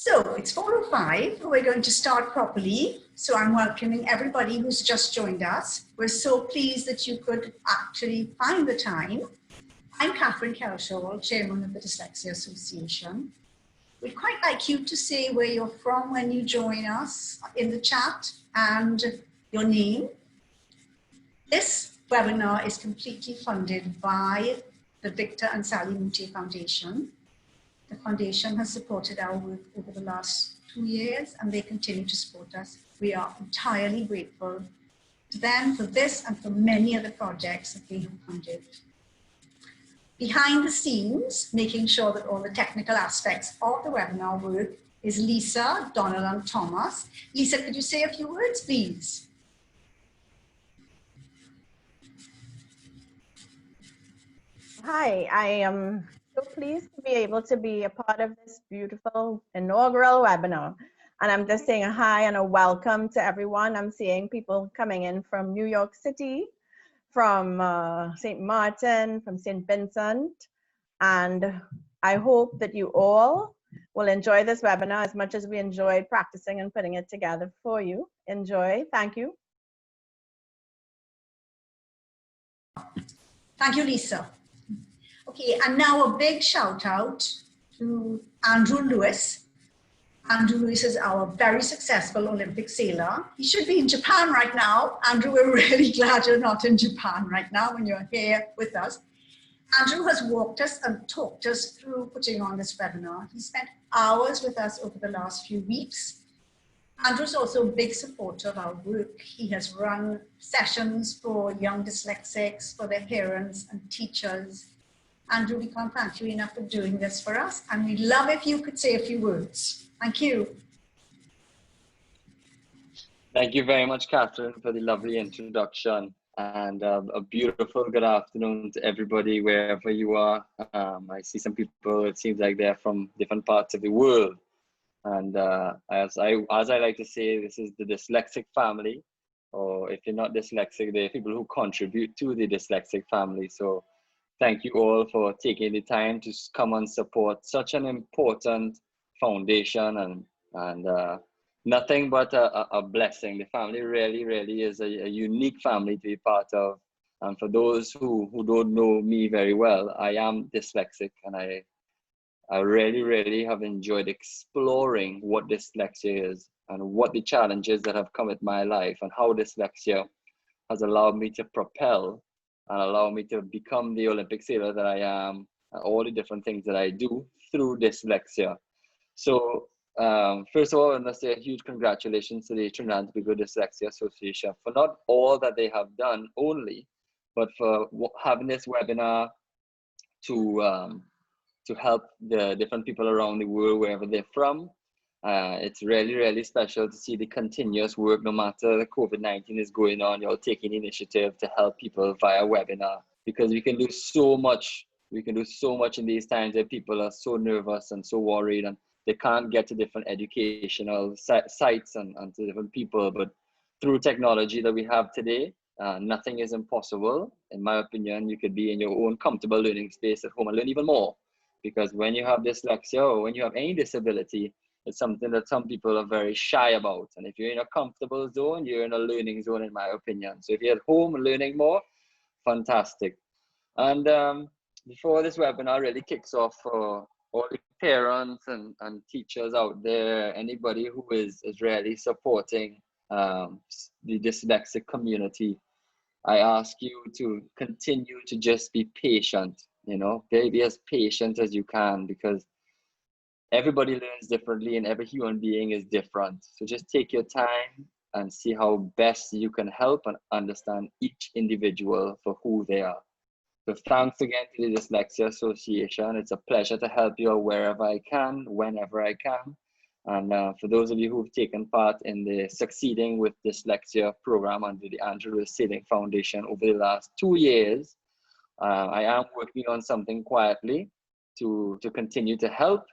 So it's 4:05. We're going to start properly. So I'm welcoming everybody who's just joined us. We're so pleased that you could actually find the time. I'm Catherine Kelshaw, Chairman of the Dyslexia Association. We'd quite like you to say where you're from when you join us in the chat and your name. This webinar is completely funded by the Victor and Sally Muti Foundation. The foundation has supported our work over the last 2 years and they continue to support us. We are entirely grateful to them for this and for many other projects that they have funded. Behind the scenes, making sure that all the technical aspects of the webinar work is Lisa, Donald and Thomas. Lisa, could you say a few words, please? Hi, I am so pleased to be able to be a part of this beautiful inaugural webinar. And I'm just saying a hi and a welcome to everyone. I'm seeing people coming in from New York City, from St. Martin, from St. Vincent. And I hope that you all will enjoy this webinar as much as we enjoyed practicing and putting it together for you. Enjoy. Thank you. Thank you, Lisa. Okay, and now a big shout out to Andrew Lewis. Andrew Lewis is our very successful Olympic sailor. He should be in Japan right now. Andrew, we're really glad you're not in Japan right now when you're here with us. Andrew has walked us and talked us through putting on this webinar. He spent hours with us over the last few weeks. Andrew's also a big supporter of our work. He has run sessions for young dyslexics, for their parents and teachers. Andrew, we can't thank you enough for doing this for us, and we'd love if you could say a few words. Thank you. Thank you very much, Catherine, for the lovely introduction, and a beautiful good afternoon to everybody wherever you are. I see some people, it seems like they're from different parts of the world. And as I like to say, this is the dyslexic family, or if you're not dyslexic, there are people who contribute to the dyslexic family. So thank you all for taking the time to come and support such an important foundation, and nothing but a blessing. The family really is a unique family to be part of. And for those who don't know me very well, I am dyslexic, and I really have enjoyed exploring what dyslexia is and what the challenges that have come with my life and how dyslexia has allowed me to propel and allow me to become the Olympic sailor that I am, and all the different things that I do through dyslexia. So first of all, I must say a huge congratulations to the Trinidad and Tobago Dyslexia Association for not all that they have done only, but for having this webinar to help the different people around the world, wherever they're from. It's really special to see the continuous work, no matter the COVID-19 is going on, you're taking initiative to help people via webinar, because we can do so much. We can do so much in these times where people are so nervous and so worried, and they can't get to different educational sites and to different people. But through technology that we have today, nothing is impossible. In my opinion, you could be in your own comfortable learning space at home and learn even more. Because when you have dyslexia or when you have any disability, it's something that some people are very shy about. And if you're in a comfortable zone, you're in a learning zone, in my opinion. So if you're at home learning more, fantastic. And before this webinar really kicks off, for all the parents and teachers out there, anybody who is really supporting the dyslexic community, I ask you to continue to just be patient, you know, be as patient as you can, because everybody learns differently and every human being is different. So just take your time and see how best you can help and understand each individual for who they are. So thanks again to the Dyslexia Association. It's a pleasure to help you wherever I can, whenever I can. And for those of you who've taken part in the Succeeding with Dyslexia program under the Andrew Lewis Sailing Foundation over the last 2 years, I am working on something quietly to continue to help,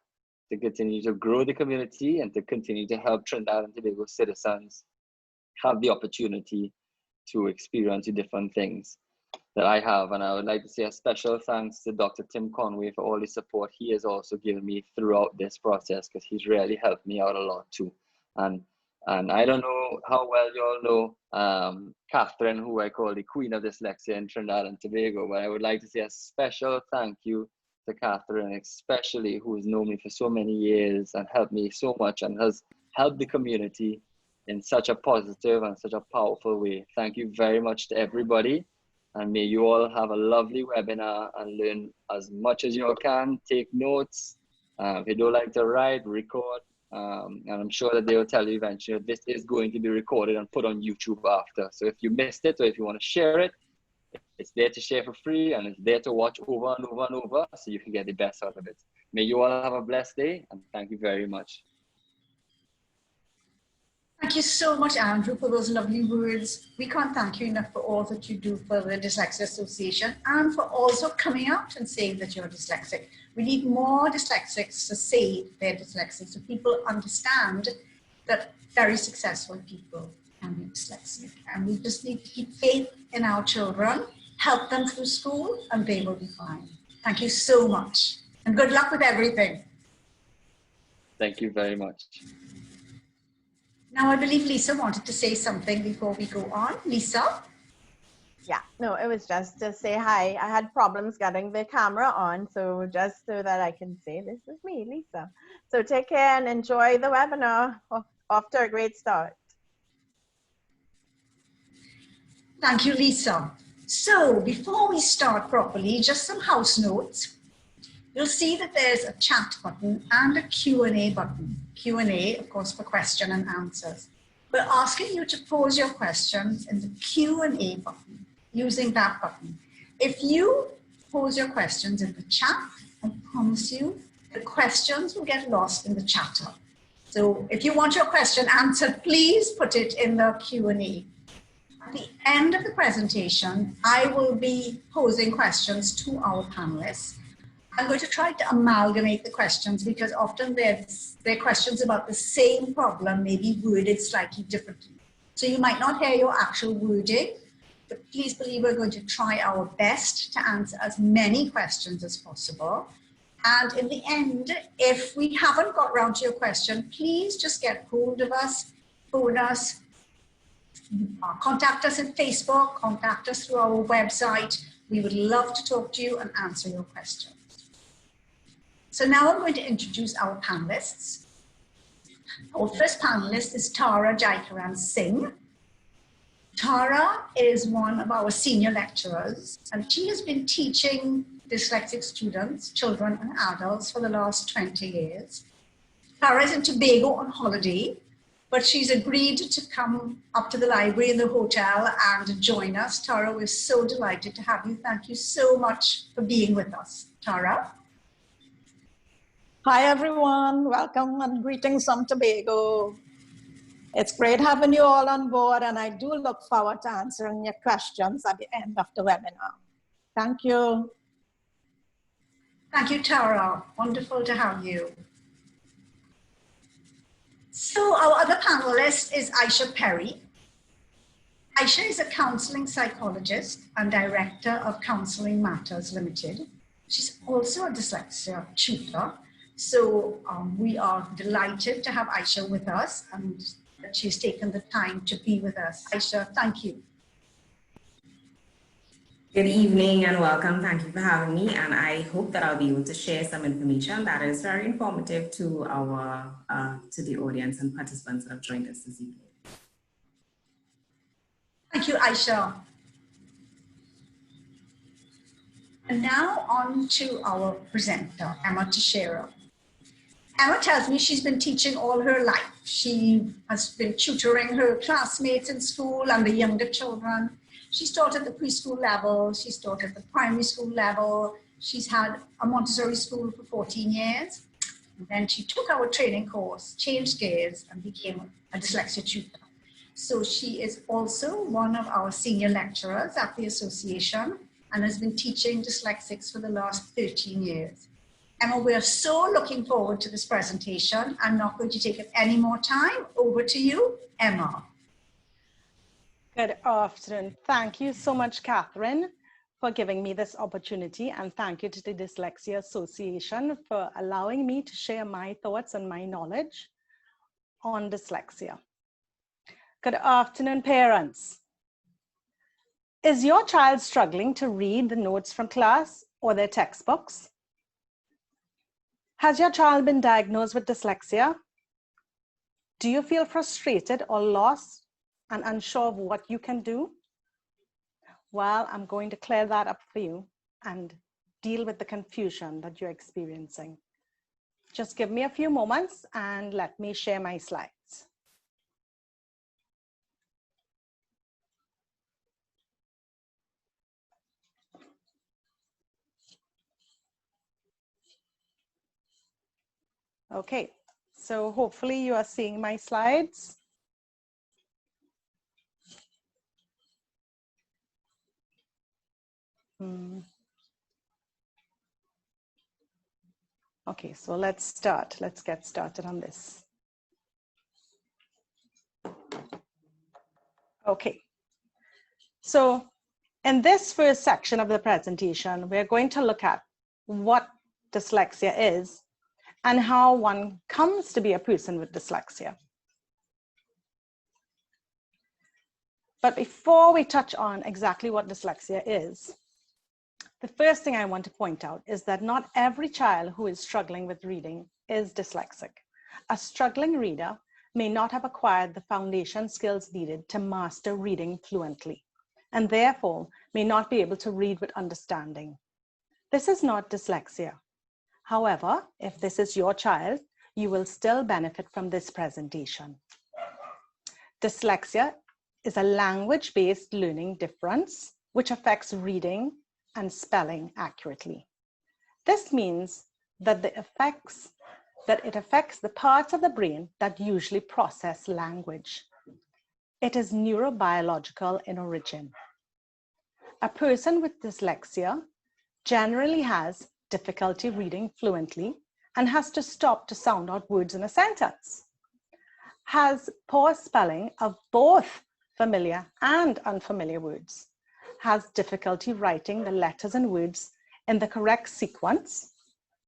to continue to grow the community, and to continue to help Trinidad and Tobago citizens have the opportunity to experience different things. that I have. And I would like to say a special thanks to Dr. Tim Conway for all the support he has also given me throughout this process, because he's really helped me out a lot too. And I don't know how well you all know Catherine, who I call the Queen of Dyslexia in Trinidad and Tobago, but I would like to say a special thank you to Catherine, especially, who has known me for so many years and helped me so much and has helped the community in such a positive and such a powerful way. Thank you very much to everybody, and may you all have a lovely webinar and learn as much as you all can. Take notes. If you don't like to write, record. And I'm sure that they will tell you eventually that this is going to be recorded and put on YouTube after. So if you missed it, or if you want to share it, it's there to share for free, and it's there to watch over and over and over, so you can get the best out of it. May you all have a blessed day, and thank you very much. Thank you so much, Andrew, for those lovely words. We can't thank you enough for all that you do for the Dyslexia Association, and for also coming out and saying that you're dyslexic. We need more dyslexics to say they're dyslexic, so people understand that very successful people can be dyslexic. And we just need to keep faith in our children, help them through school, and they will be fine. Thank you so much, and good luck with everything. Thank you very much. Now, I believe Lisa wanted to say something before we go on. Lisa? Yeah, no, it was just to say hi. I had problems getting the camera on, so just so that I can say this is me, Lisa. So take care and enjoy the webinar. Off to a great start. Thank you, Lisa. So before we start properly, just some house notes. You'll see that there's a chat button and a Q&A button. Q&A, of course, for question and answers. We're asking you to pose your questions in the Q&A button, using that button. If you pose your questions in the chat, I promise you, the questions will get lost in the chatter. So if you want your question answered, please put it in the Q&A. At the end of the presentation, I will be posing questions to our panelists. I'm going to try to amalgamate the questions, because often they're questions about the same problem, maybe worded slightly differently. So you might not hear your actual wording, but please believe we're going to try our best to answer as many questions as possible. And in the end, if we haven't got around to your question, please just get hold of us, phone us, contact us on Facebook, contact us through our website. We would love to talk to you and answer your questions. So now I'm going to introduce our panelists. Our first panelist is Tara Jaikaran Singh. Tara is one of our senior lecturers, and she has been teaching dyslexic students, children and adults for the last 20 years. Tara is in Tobago on holiday, but she's agreed to come up to the library in the hotel and join us. Tara, we're so delighted to have you. Thank you so much for being with us. Tara? Hi, everyone. Welcome and greetings from Tobago. It's great having you all on board, and I do look forward to answering your questions at the end of the webinar. Thank you. Thank you, Tara. Wonderful to have you. So our other panelist is Aisha Perry. Aisha is a counseling psychologist and director of Counseling Matters Limited. She's also a dyslexia tutor. So we are delighted to have Aisha with us, and that she's taken the time to be with us. Aisha, thank you. Good evening and welcome. Thank you for having me. And I hope that I'll be able to share some information that is very informative to our to the audience and participants that have joined us this evening. Thank you, Aisha. And now on to our presenter, Emma Teixeira. Emma tells me she's been teaching all her life. She has been tutoring her classmates in school and the younger children. She's taught at the preschool level. She's taught at the primary school level. She's had a Montessori school for 14 years. And then she took our training course, changed gears, and became a dyslexia tutor. So she is also one of our senior lecturers at the association and has been teaching dyslexics for the last 13 years. Emma, we're so looking forward to this presentation. I'm not going to take up any more time. Over to you, Emma. Good afternoon. Thank you so much, Catherine. for giving me this opportunity, and thank you to the Dyslexia Association for allowing me to share my thoughts and my knowledge on dyslexia. Good afternoon, parents. Is your child struggling to read the notes from class or their textbooks? Has your child been diagnosed with dyslexia? Do you feel frustrated or lost and unsure of what you can do? Well, I'm going to clear that up for you and deal with the confusion that you're experiencing. Just give me a few moments and let me share my slides. Okay, so hopefully you are seeing my slides. Okay, so let's start. Let's get started on this. Okay, so in this first section of the presentation, we're going to look at what dyslexia is and how one comes to be a person with dyslexia. But before we touch on exactly what dyslexia is, the first thing I want to point out is that not every child who is struggling with reading is dyslexic. A struggling reader may not have acquired the foundation skills needed to master reading fluently, and therefore may not be able to read with understanding. This is not dyslexia. However, if this is your child, you will still benefit from this presentation. Dyslexia is a language-based learning difference which affects reading and spelling accurately. This means that it affects the parts of the brain that usually process language. It is neurobiological in origin. A person with dyslexia generally has difficulty reading fluently and has to stop to sound out words in a sentence, has poor spelling of both familiar and unfamiliar words, has difficulty writing the letters and words in the correct sequence,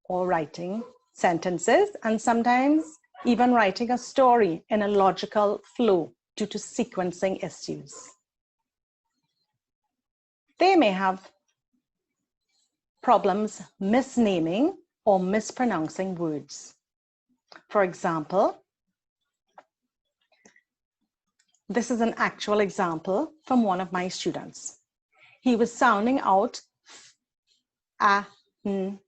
or writing sentences, and sometimes even writing a story in a logical flow due to sequencing issues. They may have problems misnaming or mispronouncing words. For example, this is an actual example from one of my students. He was sounding out a, n,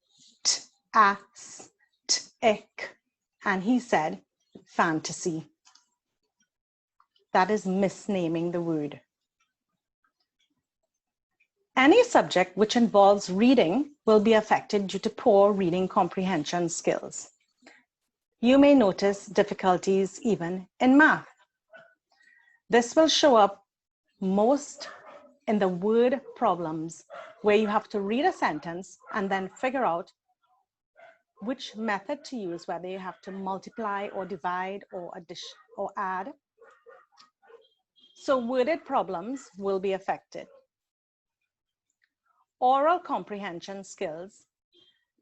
t, a, s, t, ik, and he said fantasy. That is misnaming the word. Any subject which involves reading will be affected due to poor reading comprehension skills. You may notice difficulties even in math. This will show up most in the word problems, where you have to read a sentence and then figure out which method to use, whether you have to multiply or divide or addition or add. So worded problems will be affected. Oral comprehension skills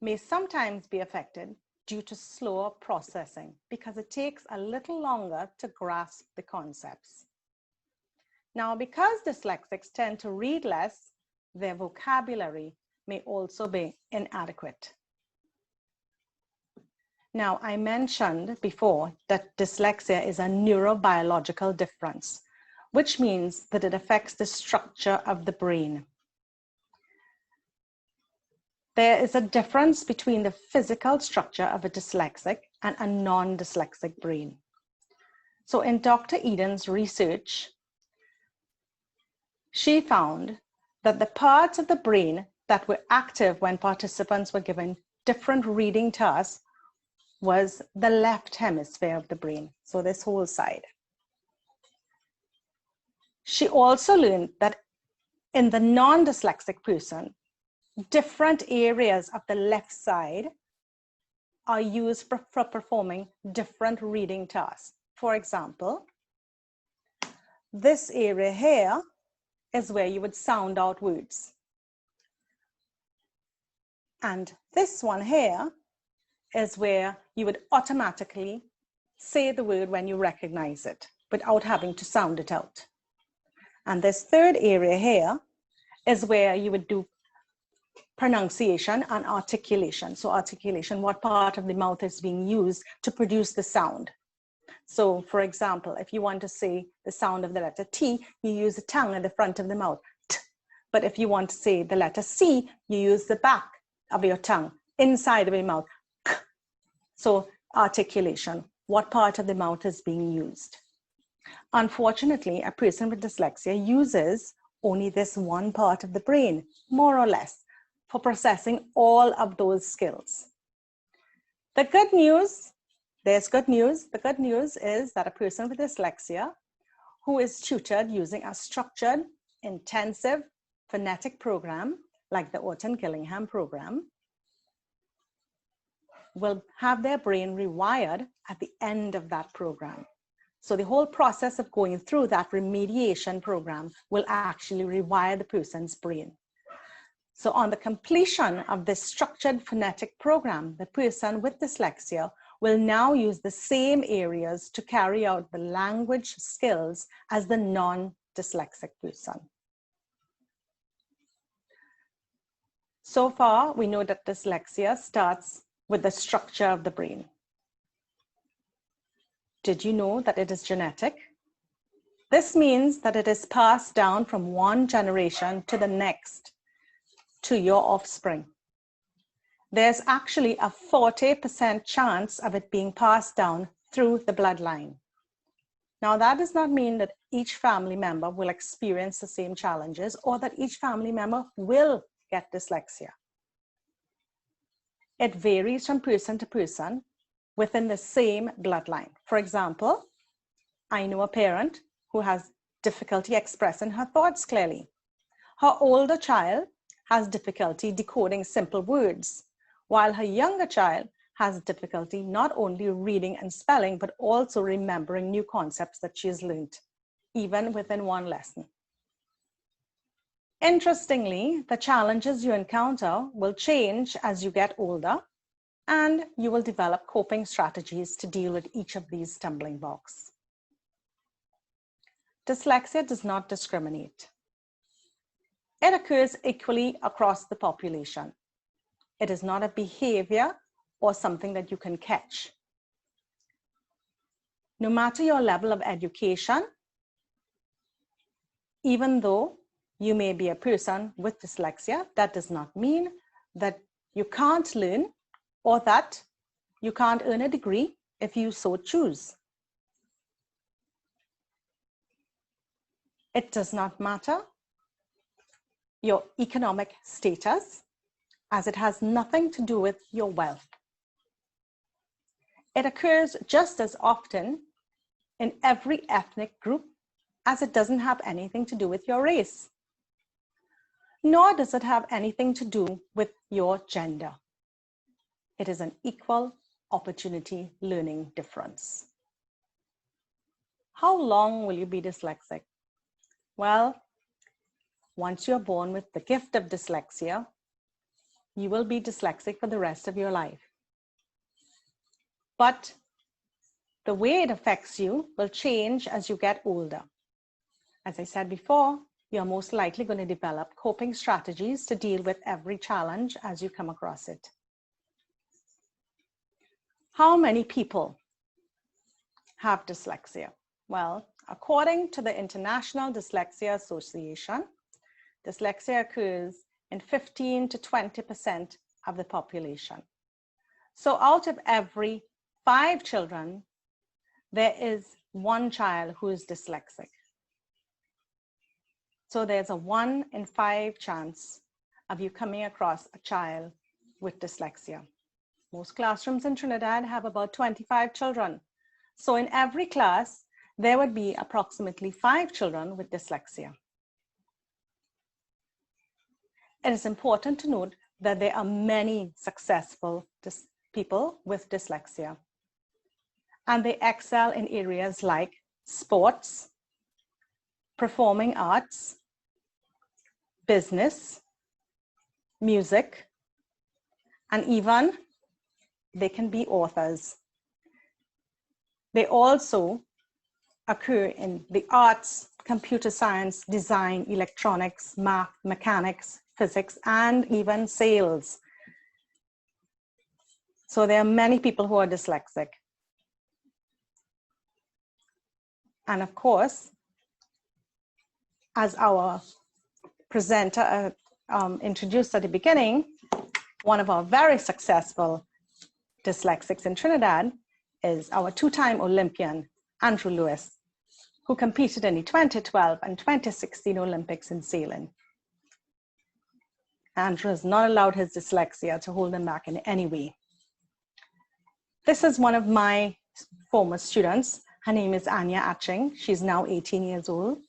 may sometimes be affected due to slower processing because it takes a little longer to grasp the concepts. Now, because dyslexics tend to read less, their vocabulary may also be inadequate. Now, I mentioned before that dyslexia is a neurobiological difference, which means that it affects the structure of the brain. There is a difference between the physical structure of a dyslexic and a non-dyslexic brain. So in Dr. Eden's research, she found that the parts of the brain that were active when participants were given different reading tasks was the left hemisphere of the brain, so this whole side. She also learned that in the non-dyslexic person, different areas of the left side are used for performing different reading tasks. For example, this area here is where you would sound out words. And this one here is where you would automatically say the word when you recognize it without having to sound it out. And this third area here is where you would do pronunciation and articulation. So articulation, what part of the mouth is being used to produce the sound. So for example, if you want to say the sound of the letter T, you use the tongue at the front of the mouth. T. But if you want to say the letter C, you use the back of your tongue inside of your mouth. K. So articulation, what part of the mouth is being used. Unfortunately, a person with dyslexia uses only this one part of the brain, more or less, for processing all of those skills. The good news, there's good news. The good news is that a person with dyslexia who is tutored using a structured, intensive phonetic program like the Orton Gillingham program will have their brain rewired at the end of that program. So the whole process of going through that remediation program will actually rewire the person's brain. So on the completion of this structured phonetic program, the person with dyslexia will now use the same areas to carry out the language skills as the non-dyslexic person. So far, we know that dyslexia starts with the structure of the brain. Did you know that it is genetic? This means that it is passed down from one generation to the next, to your offspring. There's actually a 40% chance of it being passed down through the bloodline. Now, that does not mean that each family member will experience the same challenges or that each family member will get dyslexia. It varies from person to person within the same bloodline. For example, I know a parent who has difficulty expressing her thoughts clearly. Her older child has difficulty decoding simple words, while her younger child has difficulty not only reading and spelling, but also remembering new concepts that she has learned, even within one lesson. Interestingly, the challenges you encounter will change as you get older, and you will develop coping strategies to deal with each of these stumbling blocks. Dyslexia does not discriminate. It occurs equally across the population. It is not a behavior or something that you can catch. No matter your level of education, even though you may be a person with dyslexia, that does not mean that you can't learn or that you can't earn a degree if you so choose. It does not matter your economic status, as it has nothing to do with your wealth. It occurs just as often in every ethnic group as it doesn't have anything to do with your race. Nor does it have anything to do with your gender. It is an equal opportunity learning difference. How long will you be dyslexic? Well, once you're born with the gift of dyslexia, you will be dyslexic for the rest of your life. But the way it affects you will change as you get older. As I said before, you're most likely going to develop coping strategies to deal with every challenge as you come across it. How many people have dyslexia? Well, according to the International Dyslexia Association, dyslexia occurs in 15 to 20% of the population. So out of every 5 children, there is 1 child who is dyslexic. So there's a 1 in 5 chance of you coming across a child with dyslexia. Most classrooms in Trinidad have about 25 children. So in every class, there would be approximately 5 children with dyslexia. It is important to note that there are many successful people with dyslexia, and they excel in areas like sports, performing arts, business, music, and even they can be authors. They also occur in the arts, computer science, design, electronics, math, mechanics, physics, and even sales. So there are many people who are dyslexic. And of course, as our presenter introduced at the beginning, one of our very successful dyslexics in Trinidad is our two-time Olympian, Andrew Lewis, who competed in the 2012 and 2016 Olympics in sailing. Andrew has not allowed his dyslexia to hold him back in any way. This is one of my former students. Her name is Anya Atching. She's now 18 years old.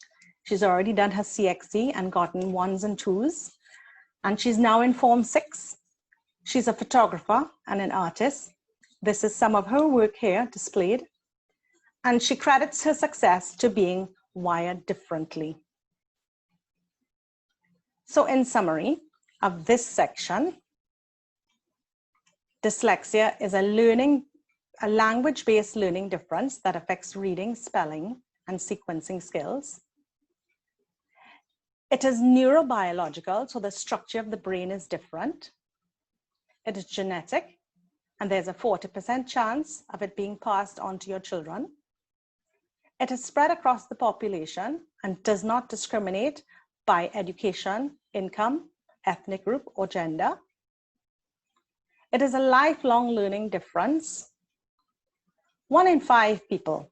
She's already done her CXC and gotten 1s and 2s. And she's now in Form 6. She's a photographer and an artist. This is some of her work here displayed. And she credits her success to being wired differently. So in summary of this section, dyslexia is a language-based learning difference that affects reading, spelling, and sequencing skills. It is neurobiological, so the structure of the brain is different. It is genetic, and there's a 40% chance of it being passed on to your children. It is spread across the population and does not discriminate by education, income, ethnic group, or gender. It is a lifelong learning difference. 1 in 5 people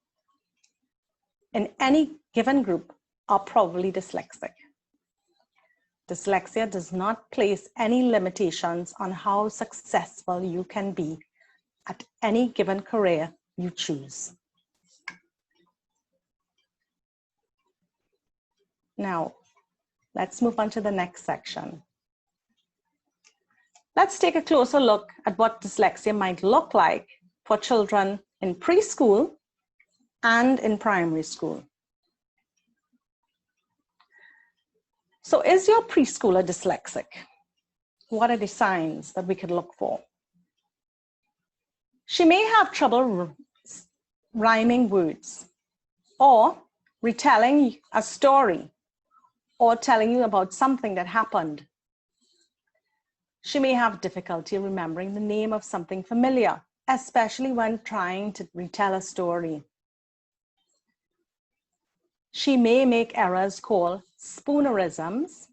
in any given group are probably dyslexic. Dyslexia does not place any limitations on how successful you can be at any given career you choose. Now, let's move on to the next section. Let's take a closer look at what dyslexia might look like for children in preschool and in primary school. So is your preschooler dyslexic? What are the signs that we could look for? She may have trouble rhyming words or retelling a story or telling you about something that happened. She may have difficulty remembering the name of something familiar, especially when trying to retell a story. She may make errors called spoonerisms,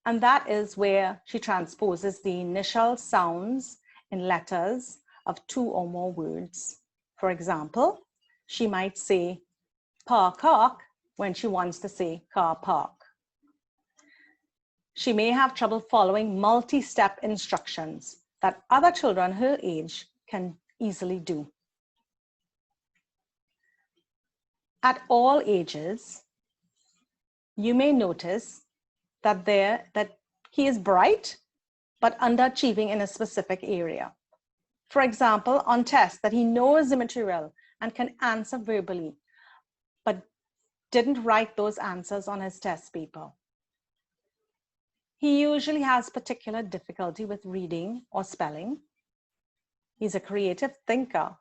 and that is where she transposes the initial sounds in letters of 2 or more words. For example, she might say park when she wants to say car park. She may have trouble following multi-step instructions that other children her age can easily do. At all ages, you may notice that he is bright, but underachieving in a specific area. For example, on tests that he knows the material and can answer verbally, but didn't write those answers on his test paper. He usually has particular difficulty with reading or spelling. He's a creative thinker.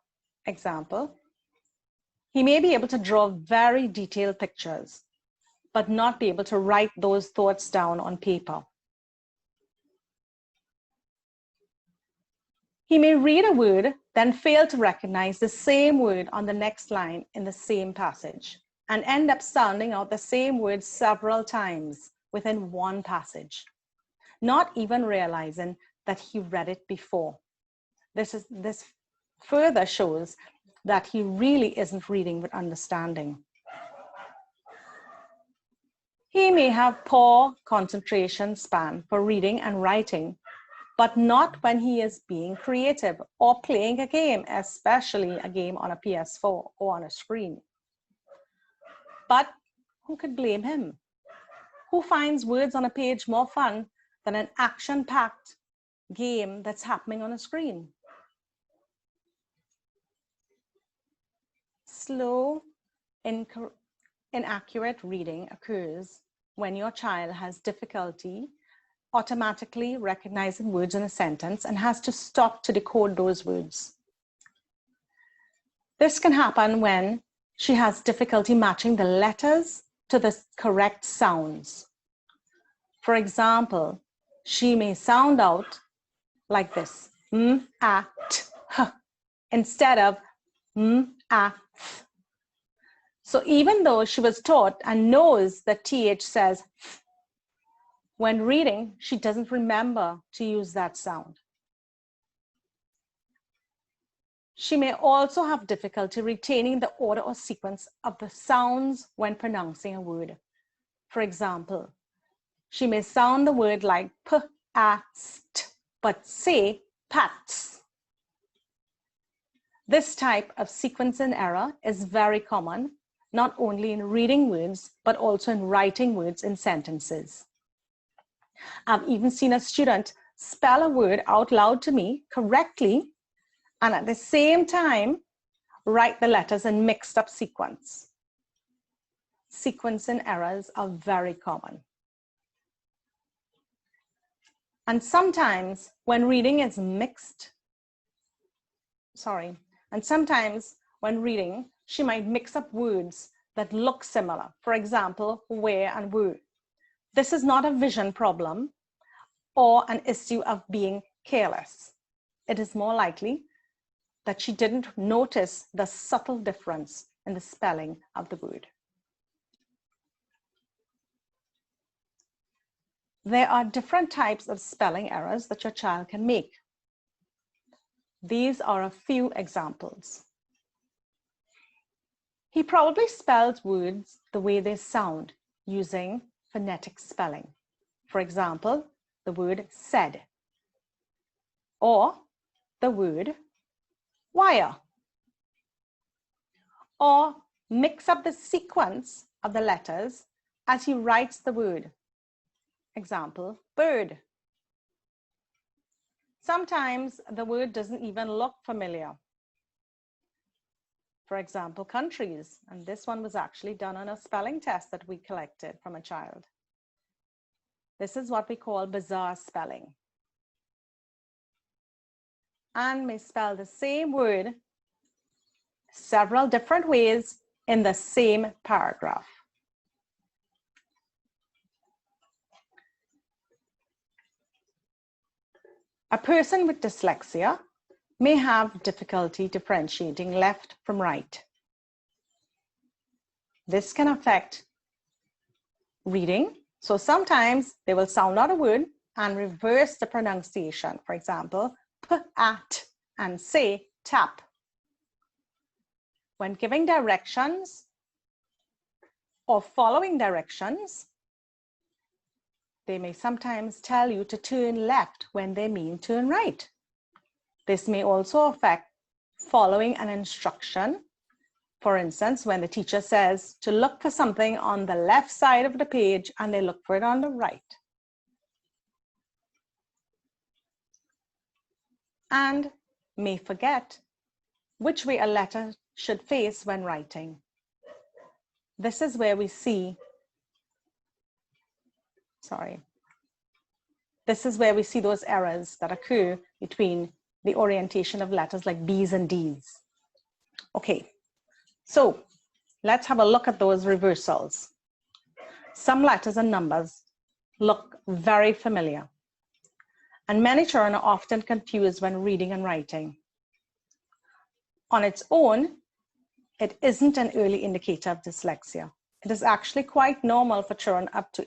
Example, he may be able to draw very detailed pictures, but not be able to write those thoughts down on paper. He may read a word, then fail to recognize the same word on the next line in the same passage, and end up sounding out the same word several times within one passage, not even realizing that he read it before. This further shows that he really isn't reading with understanding. He may have poor concentration span for reading and writing, but not when he is being creative or playing a game, especially a game on a PS4 or on a screen. But who could blame him? Who finds words on a page more fun than an action-packed game that's happening on a screen? Slow, inaccurate reading occurs when your child has difficulty automatically recognizing words in a sentence and has to stop to decode those words. This can happen when she has difficulty matching the letters to the correct sounds. For example, she may sound out like this, a, t, h, instead of a, th. So even though she was taught and knows that th says th, when reading, she doesn't remember to use that sound. She may also have difficulty retaining the order or sequence of the sounds when pronouncing a word. For example, she may sound the word like p, a, st, but say pats. This type of sequencing error is very common, not only in reading words, but also in writing words in sentences. I've even seen a student spell a word out loud to me correctly and at the same time write the letters in mixed up sequence. Sequencing errors are very common. And sometimes when reading is she might mix up words that look similar. For example, where and were. This is not a vision problem or an issue of being careless. It is more likely that she didn't notice the subtle difference in the spelling of the word. There are different types of spelling errors that your child can make. These are a few examples. He probably spells words the way they sound using phonetic spelling. For example, the word said, or the word wire, or mix up the sequence of the letters as he writes the word. Example, bird. Sometimes the word doesn't even look familiar. For example, countries, and this one was actually done on a spelling test that we collected from a child. This is what we call bizarre spelling. And may spell the same word several different ways in the same paragraph. A person with dyslexia may have difficulty differentiating left from right. This can affect reading. So sometimes they will sound out a word and reverse the pronunciation. For example, p, at, and say tap. When giving directions or following directions, they may sometimes tell you to turn left when they mean turn right. This may also affect following an instruction. For instance, when the teacher says to look for something on the left side of the page and they look for it on the right. And may forget which way a letter should face when writing. This is where we see, this is where we see those errors that occur between the orientation of letters like B's and D's. Okay, so let's have a look at those reversals. Some letters and numbers look very familiar, and many children are often confused when reading and writing. On its own, it isn't an early indicator of dyslexia. It is actually quite normal for children up to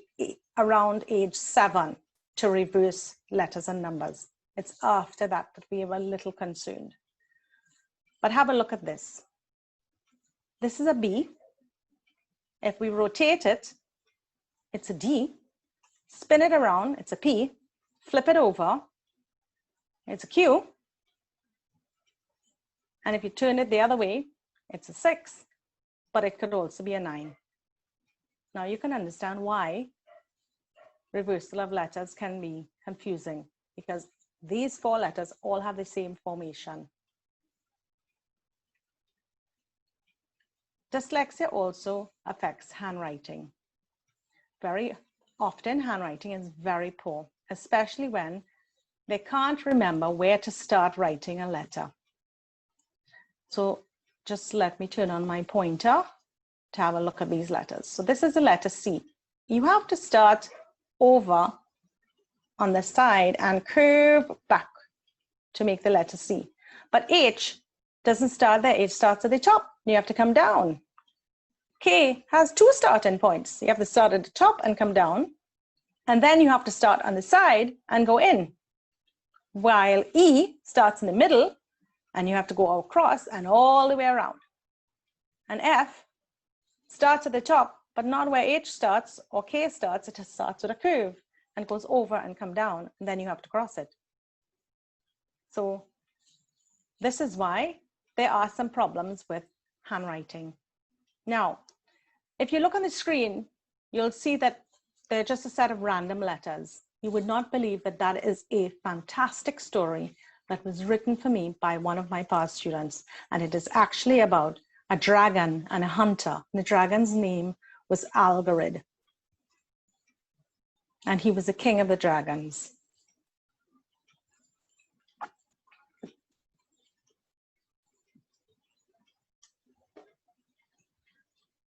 around age 7 to reverse letters and numbers. It's after that that we are a little concerned. But have a look at this. This is a B. If we rotate it, it's a D. Spin it around, it's a P. Flip it over, it's a Q. And if you turn it the other way, it's a 6, but it could also be a 9. Now you can understand why reversal of letters can be confusing, because these 4 letters all have the same formation. Dyslexia also affects handwriting. Very often handwriting is very poor. especially when they can't remember where to start writing a letter. So just let me turn on my pointer to have a look at these letters. So this is the letter C. You have to start over on the side and curve back to make the letter C. But H doesn't start there. H starts at the top. You have to come down. K has two starting points. You have to start at the top and come down. And then you have to start on the side and go in. While E starts in the middle and you have to go across and all the way around. And F starts at the top, but not where H starts or K starts. It starts with a curve and goes over and come down, and then you have to cross it. So this is why there are some problems with handwriting. Now, if you look on the screen, you'll see that they're just a set of random letters. You would not believe that that is a fantastic story that was written for me by one of my past students. And it is actually about a dragon and a hunter. The dragon's name was Algarid. And he was the king of the dragons.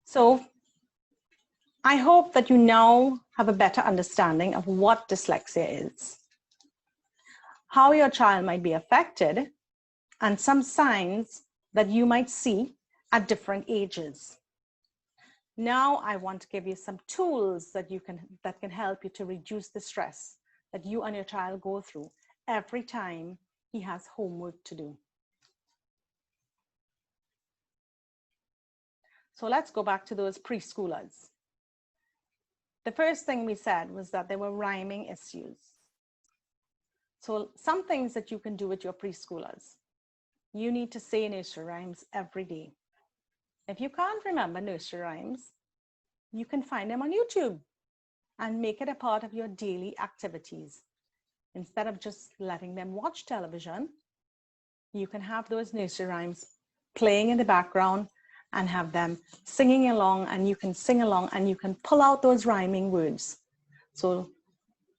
So I hope that you now have a better understanding of what dyslexia is, how your child might be affected, and some signs that you might see at different ages. Now I want to give you some tools that can help you to reduce the stress that you and your child go through every time he has homework to do. So let's go back to those preschoolers. The first thing we said was that there were rhyming issues. So some things that you can do with your preschoolers. You need to say nursery rhymes every day. If you can't remember nursery rhymes, you can find them on YouTube and make it a part of your daily activities. Instead of just letting them watch television, you can have those nursery rhymes playing in the background and have them singing along, and you can sing along and you can pull out those rhyming words. So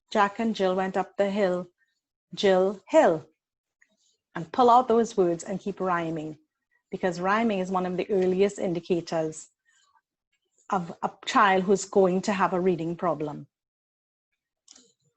Jack and Jill went up the hill, Jill Hill, and pull out those words and keep rhyming, because rhyming is one of the earliest indicators of a child who's going to have a reading problem.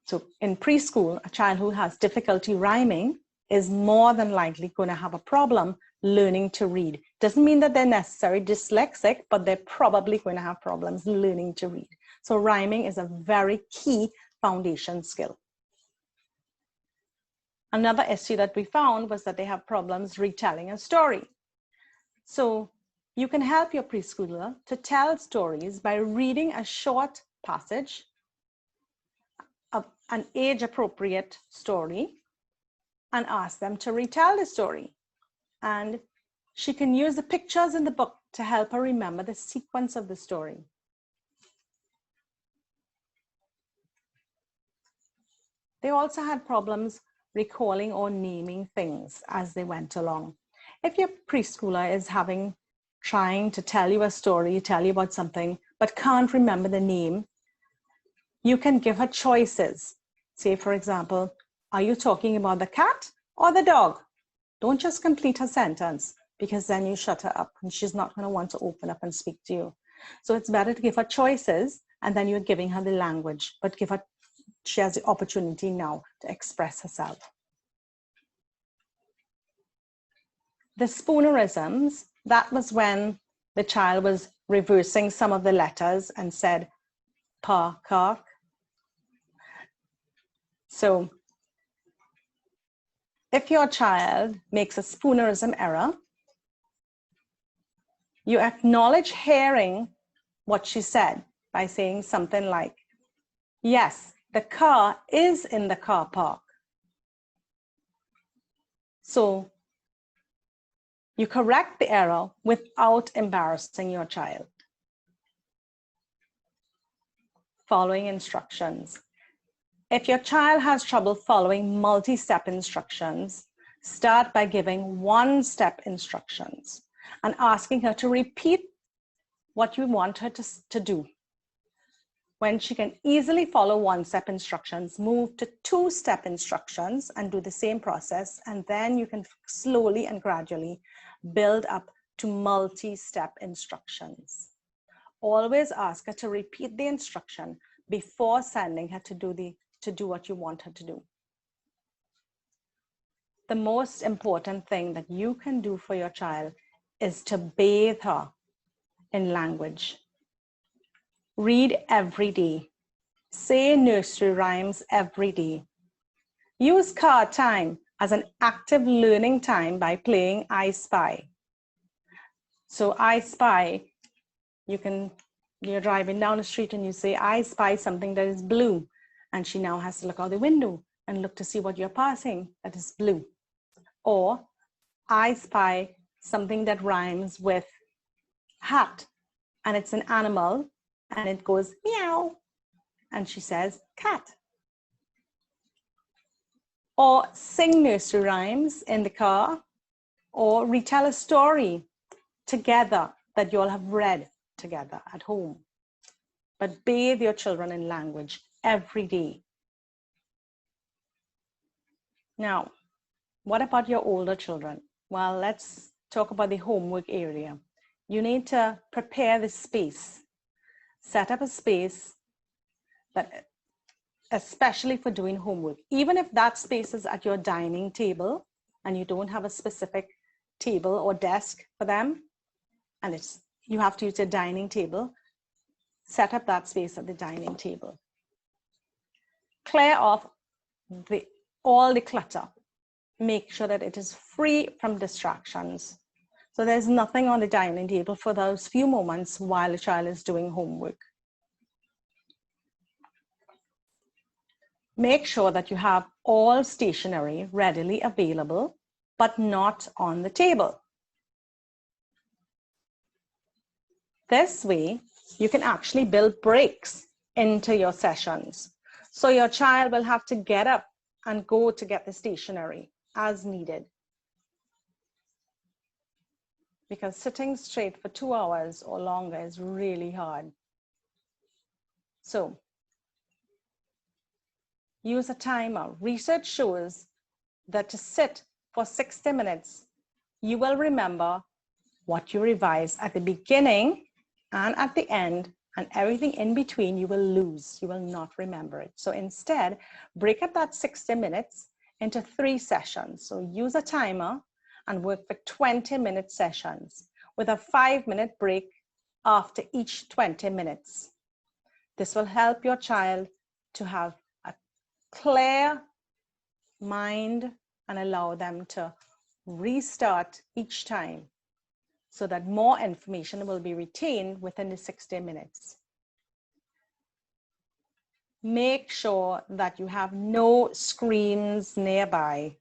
So in preschool, a child who has difficulty rhyming is more than likely going to have a problem learning to read. Doesn't mean that they're necessarily dyslexic, but they're probably going to have problems learning to read. So rhyming is a very key foundation skill. Another issue that we found was that they have problems retelling a story. So you can help your preschooler to tell stories by reading a short passage of an age-appropriate story and ask them to retell the story. And she can use the pictures in the book to help her remember the sequence of the story. They also had problems recalling or naming things as they went along. If your preschooler is trying to tell you a story, tell you about something, but can't remember the name, you can give her choices. Say, for example, are you talking about the cat or the dog? Don't just complete her sentence, because then you shut her up and she's not going to want to open up and speak to you. So it's better to give her choices, and then you're giving her the language, but she has the opportunity now to express herself. The spoonerisms, that was when the child was reversing some of the letters and said pa, kark. So if your child makes a spoonerism error, you acknowledge hearing what she said by saying something like, yes, the car is in the car park. So you correct the error without embarrassing your child. Following instructions. If your child has trouble following multi-step instructions, start by giving one-step instructions and asking her to repeat what you want her to do. When she can easily follow one-step instructions, move to two-step instructions and do the same process. And then you can slowly and gradually build up to multi-step instructions. Always ask her to repeat the instruction before sending her to do what you want her to do. The most important thing that you can do for your child is to bathe her in language. Read every day. Say nursery rhymes every day. Use car time as an active learning time by playing I Spy. So I Spy, you're driving down the street and you say, I spy something that is blue. And she now has to look out the window and look to see what you're passing that is blue. Or I spy something that rhymes with hat, and it's an animal and it goes meow. And she says cat. Or sing nursery rhymes in the car, or retell a story together that you all have read together at home. But bathe your children in language every day. Now, what about your older children? Well, let's talk about the homework area. You need to prepare the space. Set up a space that, especially for doing homework, even if that space is at your dining table and you don't have a specific table or desk for them, and you have to use a dining table, set up that space at the dining table. Clear off all the clutter. Make sure that it is free from distractions. So there's nothing on the dining table for those few moments while the child is doing homework. Make sure that you have all stationery readily available, but not on the table. This way, you can actually build breaks into your sessions. So your child will have to get up and go to get the stationery as needed. Because sitting straight for 2 hours or longer is really hard. So use a timer. Research shows that to sit for 60 minutes, you will remember what you revised at the beginning and at the end, and everything in between you will lose. You will not remember it. So instead, break up that 60 minutes into 3 sessions. So use a timer and work for 20-minute sessions with a 5-minute break after each 20 minutes. This will help your child to have a clear mind and allow them to restart each time so that more information will be retained within the 60 minutes. Make sure that you have no screens nearby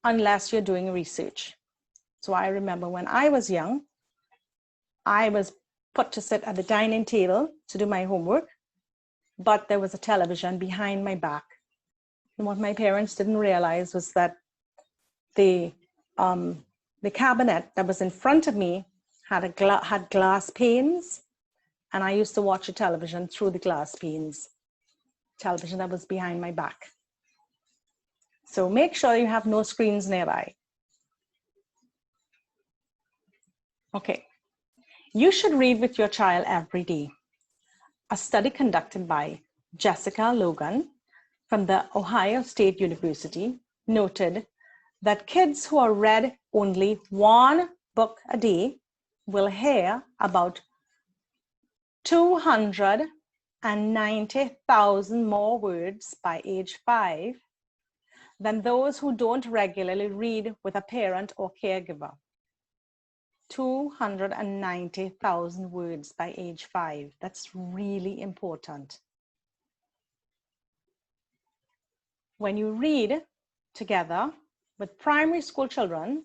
unless you're doing research. So I remember when I was young, I was put to sit at the dining table to do my homework, but there was a television behind my back. And what my parents didn't realize was that the cabinet that was in front of me had glass panes, and I used to watch the television through the glass panes, television that was behind my back. So make sure you have no screens nearby. Okay, you should read with your child every day. A study conducted by Jessica Logan from the Ohio State University noted that kids who are read only 1 book a day will hear about 290,000 more words by age 5 than those who don't regularly read with a parent or caregiver. 290,000 words by age 5. That's really important. When you read together with primary school children,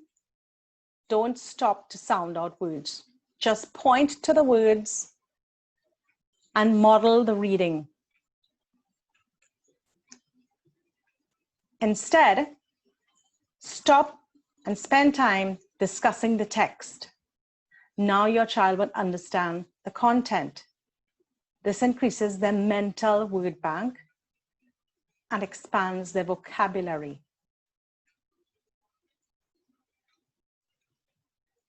don't stop to sound out words. Just point to the words and model the reading. Instead, stop and spend time discussing the text. Now your child will understand the content. This increases their mental word bank and expands their vocabulary.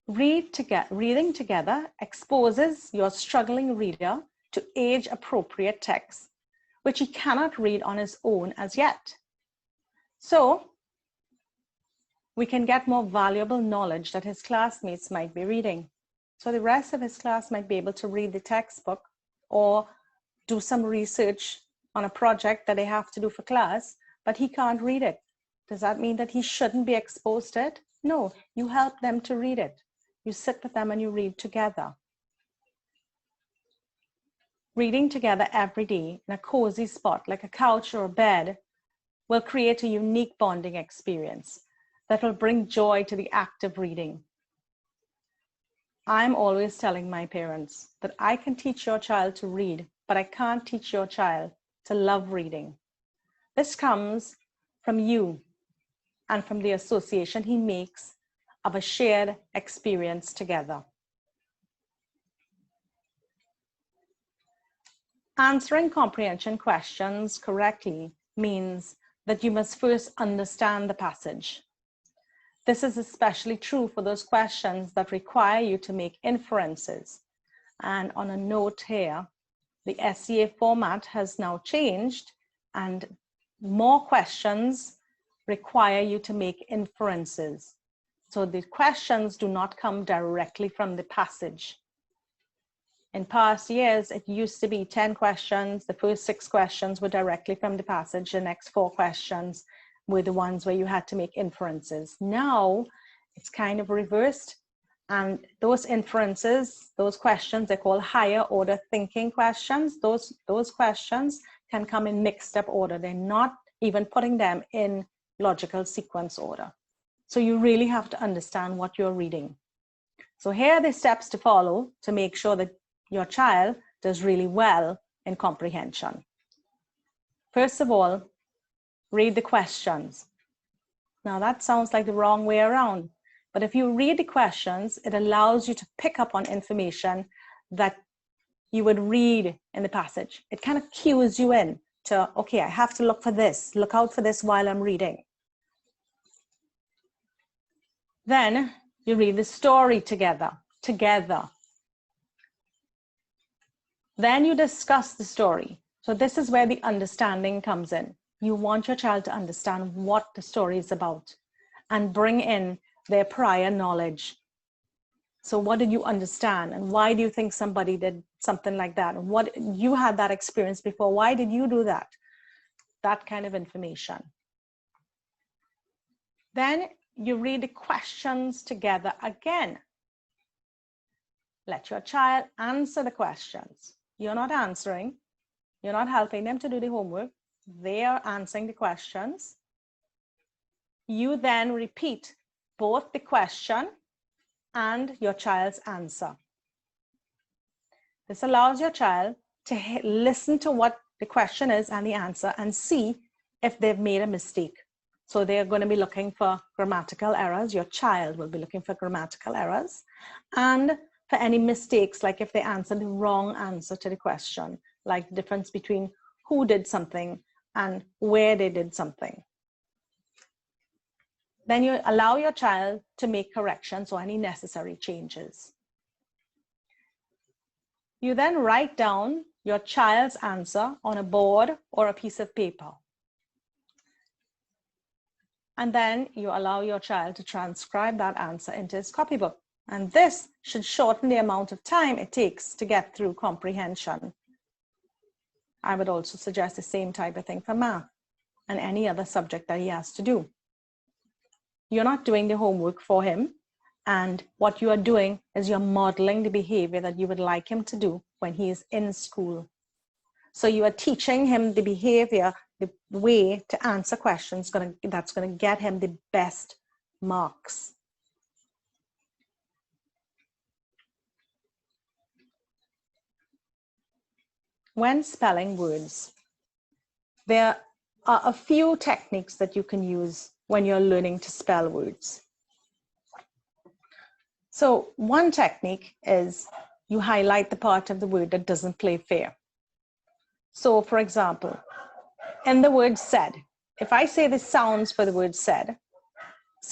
Reading together exposes your struggling reader to age-appropriate text, which he cannot read on his own as yet. So we can get more valuable knowledge that his classmates might be reading. So the rest of his class might be able to read the textbook or do some research on a project that they have to do for class, but he can't read it. Does that mean that he shouldn't be exposed to it? No, you help them to read it. You sit with them and you read together. Reading together every day in a cozy spot like a couch or a bed will create a unique bonding experience that will bring joy to the act of reading. I'm always telling my parents that I can teach your child to read, but I can't teach your child to love reading. This comes from you and from the association he makes of a shared experience together. Answering comprehension questions correctly means that you must first understand the passage. This is especially true for those questions that require you to make inferences. And on a note here, the SCA format has now changed and more questions require you to make inferences. So the questions do not come directly from the passage. In past years, it used to be 10 questions. The first 6 questions were directly from the passage. The next 4 questions were the ones where you had to make inferences. Now it's kind of reversed. And those inferences, those questions, they're called higher order thinking questions. Those questions can come in mixed up order. They're not even putting them in logical sequence order. So you really have to understand what you're reading. So here are the steps to follow to make sure that your child does really well in comprehension. First of all, read the questions. Now that sounds like the wrong way around, but if you read the questions, it allows you to pick up on information that you would read in the passage. It kind of cues you in to, okay, I have to look for this, look out for this while I'm reading. Then you read the story together. Then you discuss the story. So this is where the understanding comes in. You want your child to understand what the story is about and bring in their prior knowledge. So what did you understand? And why do you think somebody did something like that? And what, you had that experience before. Why did you do that? That kind of information. Then you read the questions together again. Let your child answer the questions. You're not answering. You're not helping them to do the homework. They are answering the questions. You then repeat both the question and your child's answer. This allows your child to listen to what the question is and the answer and see if they've made a mistake. So they're going to be looking for grammatical errors. Your child will be looking for grammatical errors and for any mistakes, like if they answered the wrong answer to the question, like the difference between who did something and where they did something. Then you allow your child to make corrections or any necessary changes. You then write down your child's answer on a board or a piece of paper. And then you allow your child to transcribe that answer into his copybook. And this should shorten the amount of time it takes to get through comprehension. I would also suggest the same type of thing for math and any other subject that he has to do. You're not doing the homework for him. And what you are doing is you're modeling the behavior that you would like him to do when he is in school. So you are teaching him the behavior, the way to answer questions that's going to get him the best marks. When spelling words, there are a few techniques that you can use when you're learning to spell words. So one technique is you highlight the part of the word that doesn't play fair. So for example, in the word said, if I say the sounds for the word said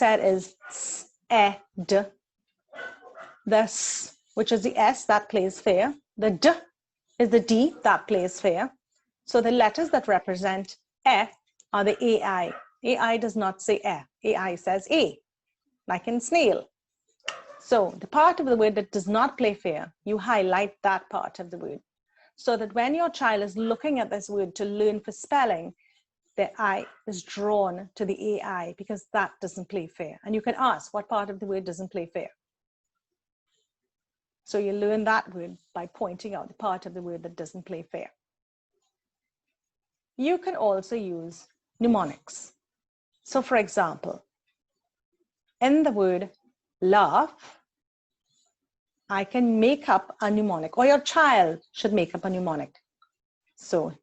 is s, e, d. The s, which is the s, that plays fair. The d is the d, that plays fair. So the letters that represent e are the ai. Ai does not say e. Ai says a, like in snail. So the part of the word that does not play fair, you highlight that part of the word, so that when your child is looking at this word to learn for spelling, the I is drawn to the AI, because that doesn't play fair. And you can ask, what part of the word doesn't play fair? So you learn that word by pointing out the part of the word that doesn't play fair. You can also use mnemonics. So for example, in the word laugh, I can make up a mnemonic, or your child should make up a mnemonic. So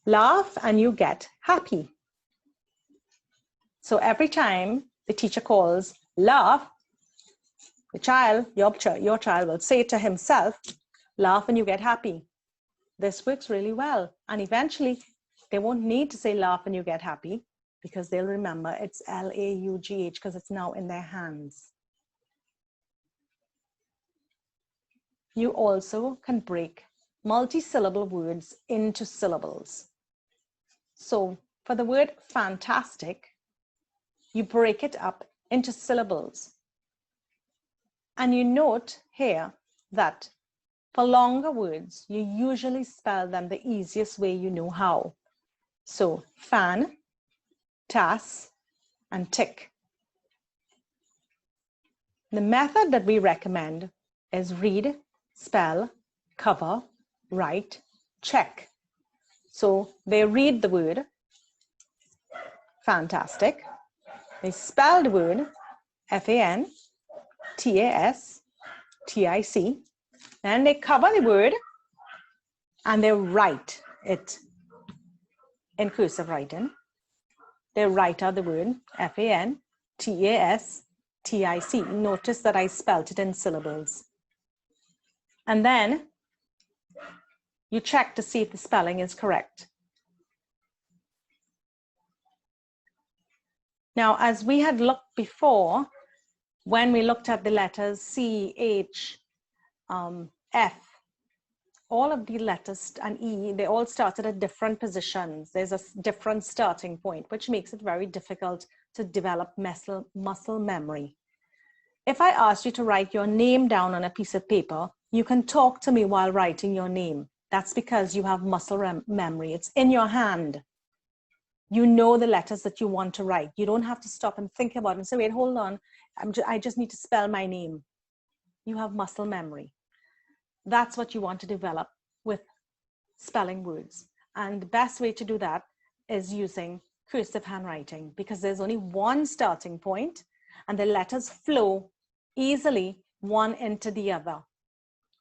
laugh and you get happy. So every time the teacher calls laugh, the child, your child will say to himself, laugh and you get happy. This works really well. And eventually they won't need to say laugh and you get happy, because they'll remember it's L-A-U-G-H, because it's now in their hands. You also can break multi-syllable words into syllables. So for the word fantastic, you break it up into syllables. And you note here that for longer words, you usually spell them the easiest way you know how. So fan, tas, and tick. The method that we recommend is read, spell, cover, write, check. So they read the word fantastic, they spell the word F-A-N-T-A-S-T-I-C, and they cover the word and they write it in cursive writing. They write out the word F-A-N-T-A-S-T-I-C. Notice that I spelled it in syllables. And then you check to see if the spelling is correct. Now, as we had looked before, when we looked at the letters C, H, F, all of the letters and E, they all started at different positions. There's a different starting point, which makes it very difficult to develop muscle memory. If I asked you to write your name down on a piece of paper, you can talk to me while writing your name. That's because you have muscle memory. It's in your hand. You know the letters that you want to write. You don't have to stop and think about it and say, wait, hold on. I just need to spell my name. You have muscle memory. That's what you want to develop with spelling words. And the best way to do that is using cursive handwriting, because there's only one starting point and the letters flow easily one into the other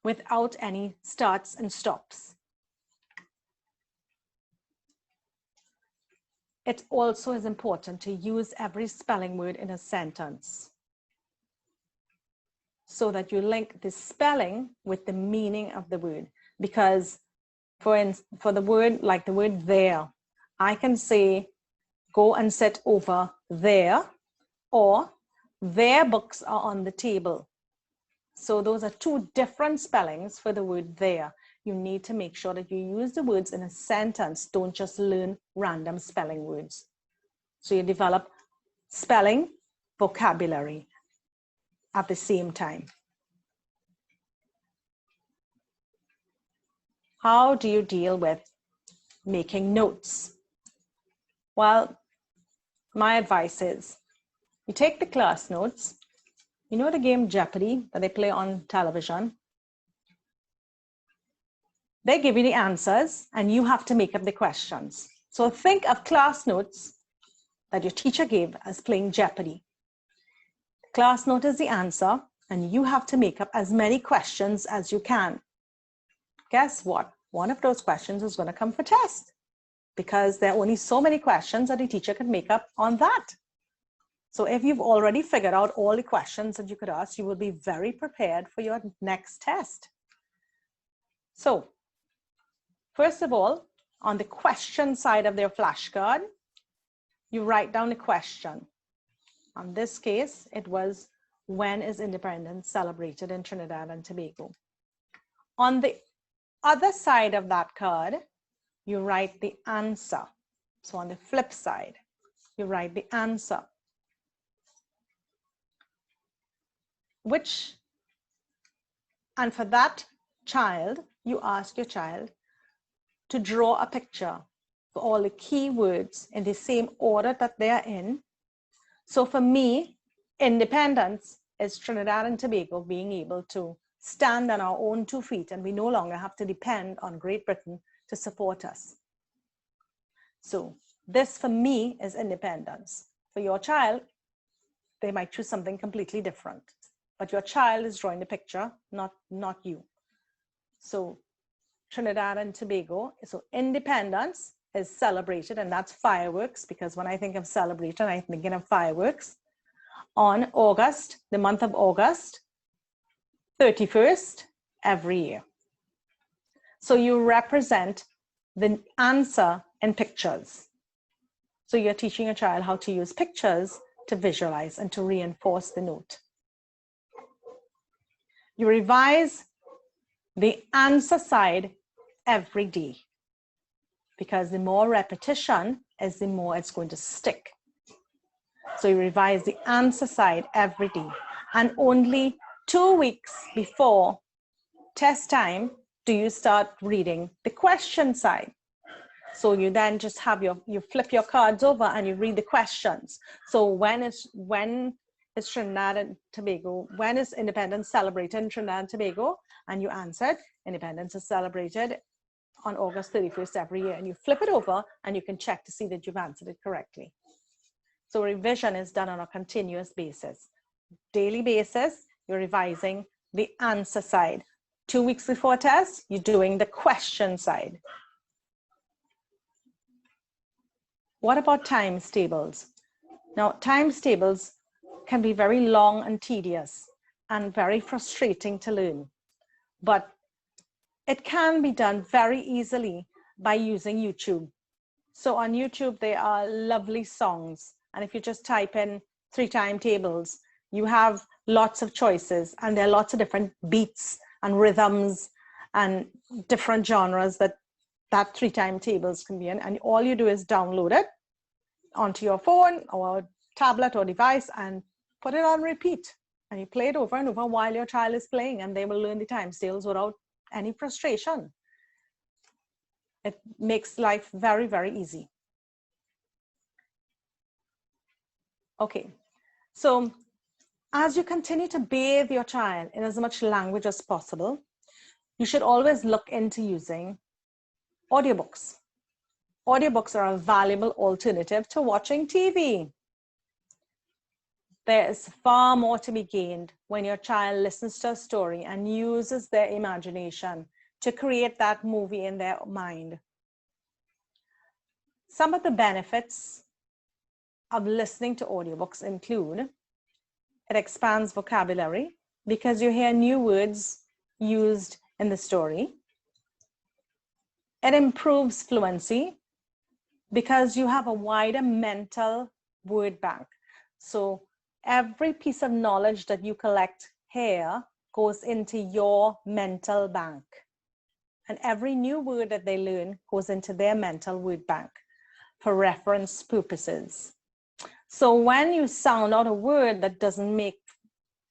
without any starts and stops. It also is important to use every spelling word in a sentence so that you link the spelling with the meaning of the word. Because for the word, like the word there, I can say, go and sit over there, or their books are on the table. So those are two different spellings for the word there. You need to make sure that you use the words in a sentence. Don't just learn random spelling words. So you develop spelling, vocabulary at the same time. How do you deal with making notes? Well, my advice is you take the class notes. You know the game Jeopardy that they play on television? They give you the answers and you have to make up the questions. So think of class notes that your teacher gave as playing Jeopardy. The class note is the answer and you have to make up as many questions as you can. Guess what? One of those questions is going to come for test, because there are only so many questions that the teacher can make up on that. So if you've already figured out all the questions that you could ask, you will be very prepared for your next test. So First of all, on the question side of their flashcard, you write down the question. In this case, it was, when is independence celebrated in Trinidad and Tobago? On the other side of that card, you write the answer. So on the flip side, you write the answer. And for that child, you ask your child to draw a picture for all the key words in the same order that they are in. So for me, independence is Trinidad and Tobago being able to stand on our own 2 feet, and we no longer have to depend on Great Britain to support us. So this for me is independence. For your child, they might choose something completely different, but your child is drawing the picture, not you. So Trinidad and Tobago, so independence is celebrated, and that's fireworks, because when I think of celebration, I'm thinking of fireworks, on August, the month of August 31st every year. So you represent the answer in pictures. So you're teaching a child how to use pictures to visualize and to reinforce the note. You revise the answer side every day, because the more repetition is, the more it's going to stick. So you revise the answer side every day, and only 2 weeks before test time do you start reading the question side. So you then just have you flip your cards over and you read the questions. So when is Trinidad and Tobago, when is independence celebrated in Trinidad and Tobago? And you answered, independence is celebrated on August 31st every year. And you flip it over and you can check to see that you've answered it correctly. So revision is done on a continuous basis. Daily basis, you're revising the answer side. 2 weeks before test, you're doing the question side. What about times tables? Now, times tables can be very long and tedious and very frustrating to learn, but it can be done very easily by using YouTube. So on YouTube, there are lovely songs. And if you just type in 3 timetables, you have lots of choices, and there are lots of different beats and rhythms and different genres that 3 timetables can be in. And all you do is download it onto your phone or tablet or device and put it on repeat. And you play it over and over while your child is playing, and they will learn the times tables without any frustration. It makes life very, very easy. Okay, so as you continue to bathe your child in as much language as possible, you should always look into using audiobooks. Audiobooks are a valuable alternative to watching TV. There is far more to be gained when your child listens to a story and uses their imagination to create that movie in their mind. Some of the benefits of listening to audiobooks include: it expands vocabulary because you hear new words used in the story. It improves fluency because you have a wider mental word bank. So every piece of knowledge that you collect here goes into your mental bank. And every new word that they learn goes into their mental word bank for reference purposes. So when you sound out a word that doesn't make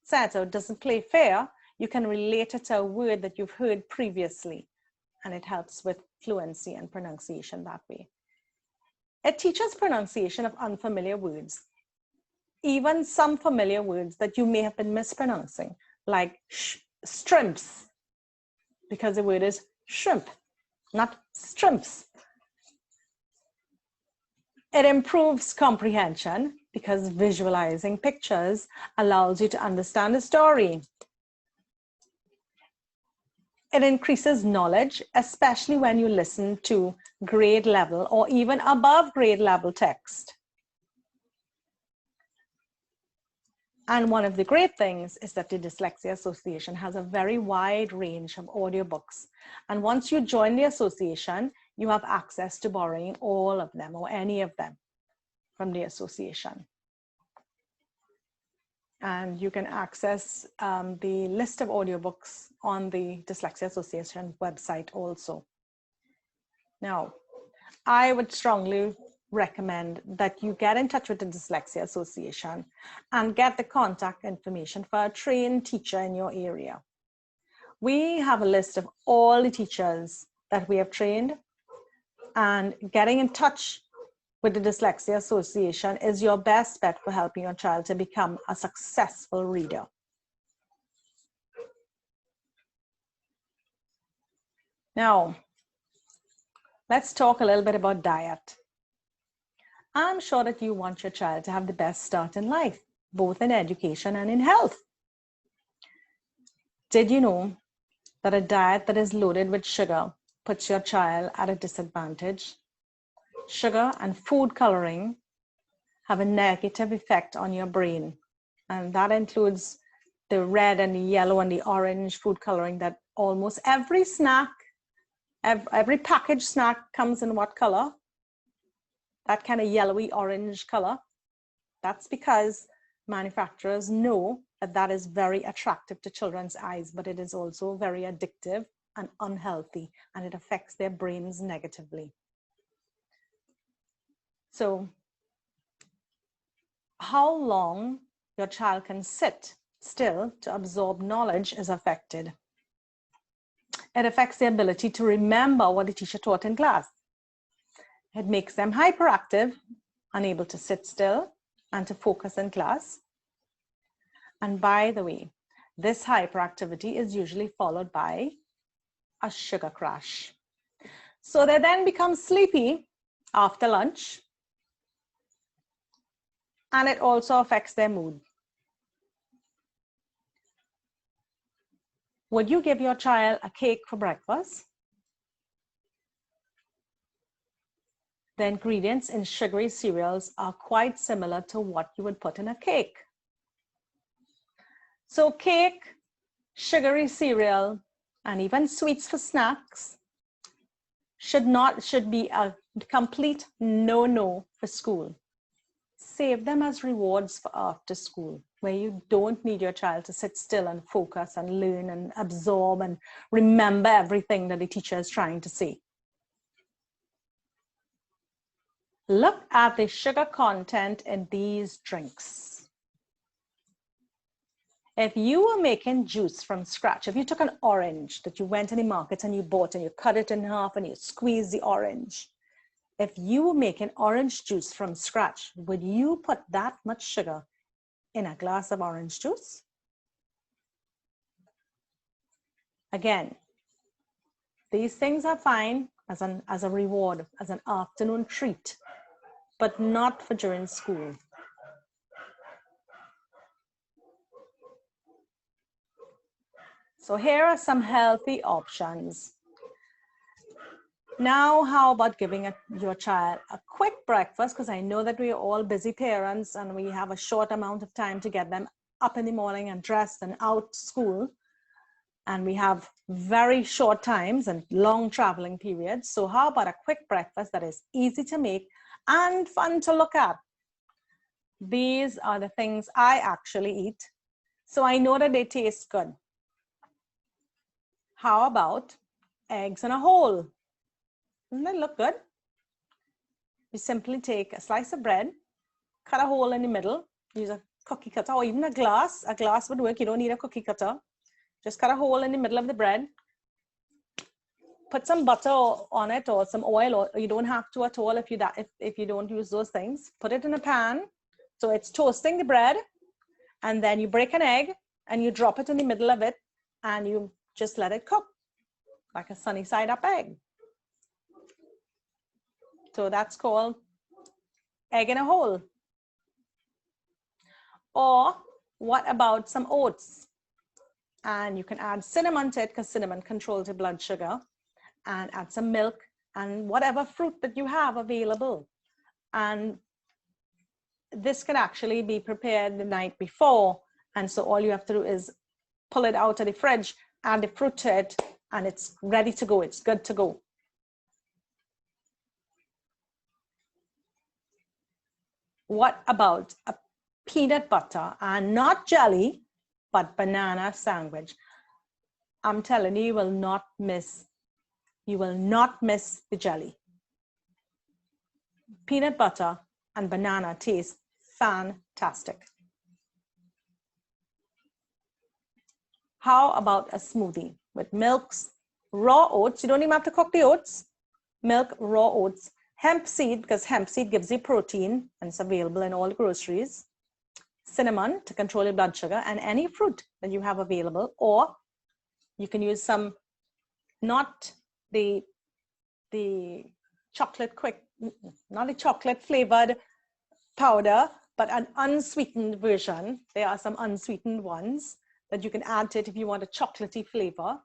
sense or doesn't play fair, you can relate it to a word that you've heard previously, and it helps with fluency and pronunciation that way. It teaches pronunciation of unfamiliar words, even some familiar words that you may have been mispronouncing, like shrimps, because the word is shrimp, not shrimps. It improves comprehension because visualizing pictures allows you to understand the story. It increases knowledge, especially when you listen to grade level or even above grade level text. And one of the great things is that the Dyslexia Association has a very wide range of audiobooks. And once you join the association, you have access to borrowing all of them or any of them from the association. And you can access the list of audiobooks on the Dyslexia Association website also. Now, I would strongly recommend that you get in touch with the Dyslexia Association and get the contact information for a trained teacher in your area. We have a list of all the teachers that we have trained, and getting in touch with the Dyslexia Association is your best bet for helping your child to become a successful reader. Now, let's talk a little bit about diet. I'm sure that you want your child to have the best start in life, both in education and in health. Did you know that a diet that is loaded with sugar puts your child at a disadvantage? Sugar and food coloring have a negative effect on your brain, and that includes the red and the yellow and the orange food coloring that almost every snack, every packaged snack comes in what color? That kind of yellowy orange color. That's because manufacturers know that that is very attractive to children's eyes, but it is also very addictive and unhealthy, and it affects their brains negatively. So how long your child can sit still to absorb knowledge is affected. It affects their ability to remember what the teacher taught in class. It makes them hyperactive, unable to sit still and to focus in class. And by the way, this hyperactivity is usually followed by a sugar crash. So they then become sleepy after lunch, and it also affects their mood. Would you give your child a cake for breakfast? The ingredients in sugary cereals are quite similar to what you would put in a cake. So cake, sugary cereal, and even sweets for snacks should be a complete no-no for school. Save them as rewards for after school, where you don't need your child to sit still and focus and learn and absorb and remember everything that the teacher is trying to say. Look at the sugar content in these drinks. If you were making juice from scratch, if you took an orange that you went to the market and you bought and you cut it in half and you squeeze the orange, if you were making orange juice from scratch, would you put that much sugar in a glass of orange juice? Again, these things are fine as a reward, as an afternoon treat, but not for during school. So here are some healthy options. Now, how about giving your child a quick breakfast? Because I know that we are all busy parents and we have a short amount of time to get them up in the morning and dressed and out to school. And we have very short times and long traveling periods. So how about a quick breakfast that is easy to make and fun to look at? These are the things I actually eat, so I know that they taste good. How about eggs in a hole? Doesn't that look good? You simply take a slice of bread, cut a hole in the middle, use a cookie cutter or even a glass. A glass would work, you don't need a cookie cutter. Just cut a hole in the middle of the bread, put some butter on it or some oil, or you don't have to at all if you don't use those things. Put it in a pan, so it's toasting the bread, and then you break an egg and you drop it in the middle of it and you just let it cook like a sunny side up egg. So that's called egg in a hole. Or what about some oats? And you can add cinnamon to it because cinnamon controls your blood sugar, and add some milk and whatever fruit that you have available. And this can actually be prepared the night before. And so all you have to do is pull it out of the fridge, add the fruit to it, and it's ready to go. It's good to go. What about a peanut butter and not jelly, but banana sandwich? I'm telling you, you will not miss the jelly. Peanut butter and banana taste fantastic. How about a smoothie with milks, raw oats? You don't even have to cook the oats. Milk, raw oats, hemp seed, because hemp seed gives you protein and it's available in all the groceries. Cinnamon to control your blood sugar, and any fruit that you have available, or you can use some, not the chocolate not a chocolate flavored powder, but an unsweetened version. There are some unsweetened ones that you can add to it if you want a chocolatey flavor.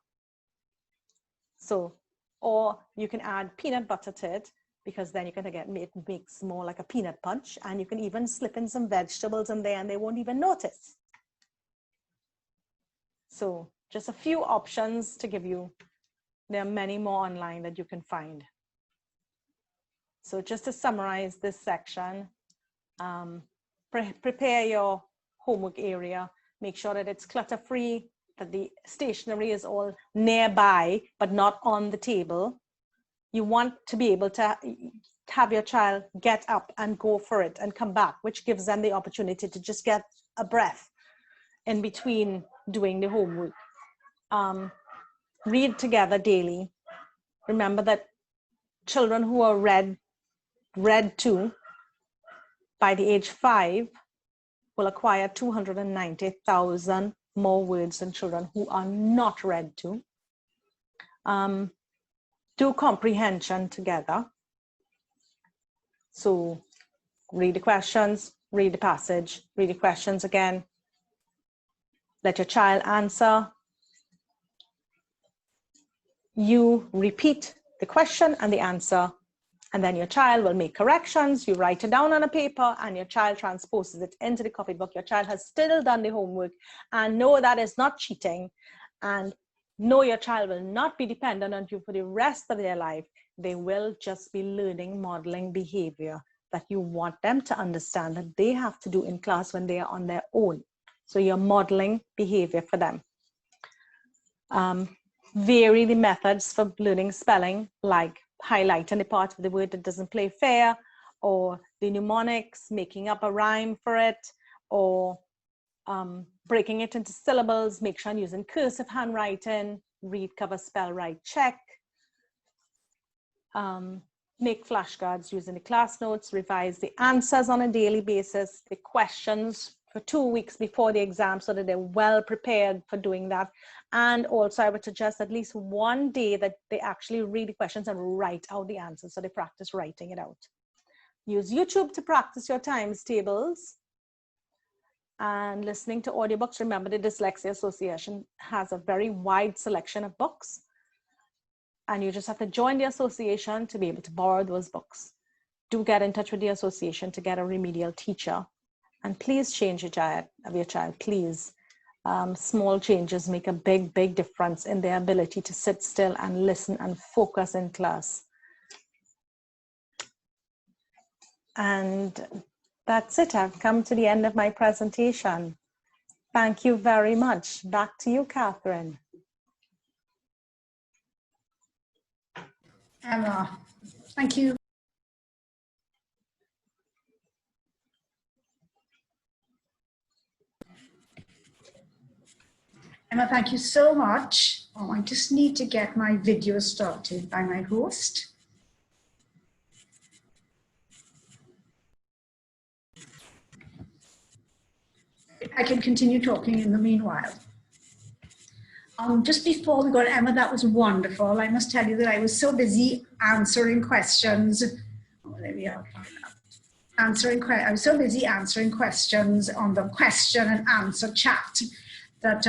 So, or you can add peanut butter to it, because then you can get, it makes more like a peanut punch, and you can even slip in some vegetables in there and they won't even notice. So just a few options to give you. There are many more online that you can find. So just to summarize this section, prepare your homework area, make sure that it's clutter-free, that the stationery is all nearby, but not on the table. You want to be able to have your child get up and go for it and come back, which gives them the opportunity to just get a breath in between doing the homework. Read together daily. Remember that children who are read to by the age 5 will acquire 290,000 more words than children who are not read to. Do comprehension together. So read the questions, read the passage, read the questions again. Let your child answer. You repeat the question and the answer, and then your child will make corrections. You write it down on a paper and your child transposes it into the copybook. Your child has still done the homework, and know that is not cheating, and know your child will not be dependent on you for the rest of their life. They will just be learning, modeling behavior that you want them to understand that they have to do in class when they are on their own. So you're modeling behavior for them. Vary the methods for learning spelling, like highlighting the part of the word that doesn't play fair, or the mnemonics, making up a rhyme for it, or breaking it into syllables. Make sure I'm using cursive handwriting. Read, cover, spell, write, check. Make flashcards using the class notes. Revise the answers on a daily basis. The questions for 2 weeks before the exam, so that they're well prepared for doing that. And also I would suggest at least one day that they actually read the questions and write out the answers, so they practice writing it out. Use YouTube to practice your times tables. And listening to audiobooks. Remember, the Dyslexia Association has a very wide selection of books, and you just have to join the association to be able to borrow those books. Do get in touch with the association to get a remedial teacher, and please change your child, please. Small changes make a big difference in their ability to sit still and listen and focus in class. And that's it. I've come to the end of my presentation. Thank you very much. Back to you, Catherine. Emma, thank you. Emma, thank you so much. Oh, I just need to get my video started by my host. I can continue talking in the meanwhile. Just before we got Emma, that was wonderful. I must tell you that I was so busy answering questions. Oh, there we are. I was so busy answering questions on the question and answer chat that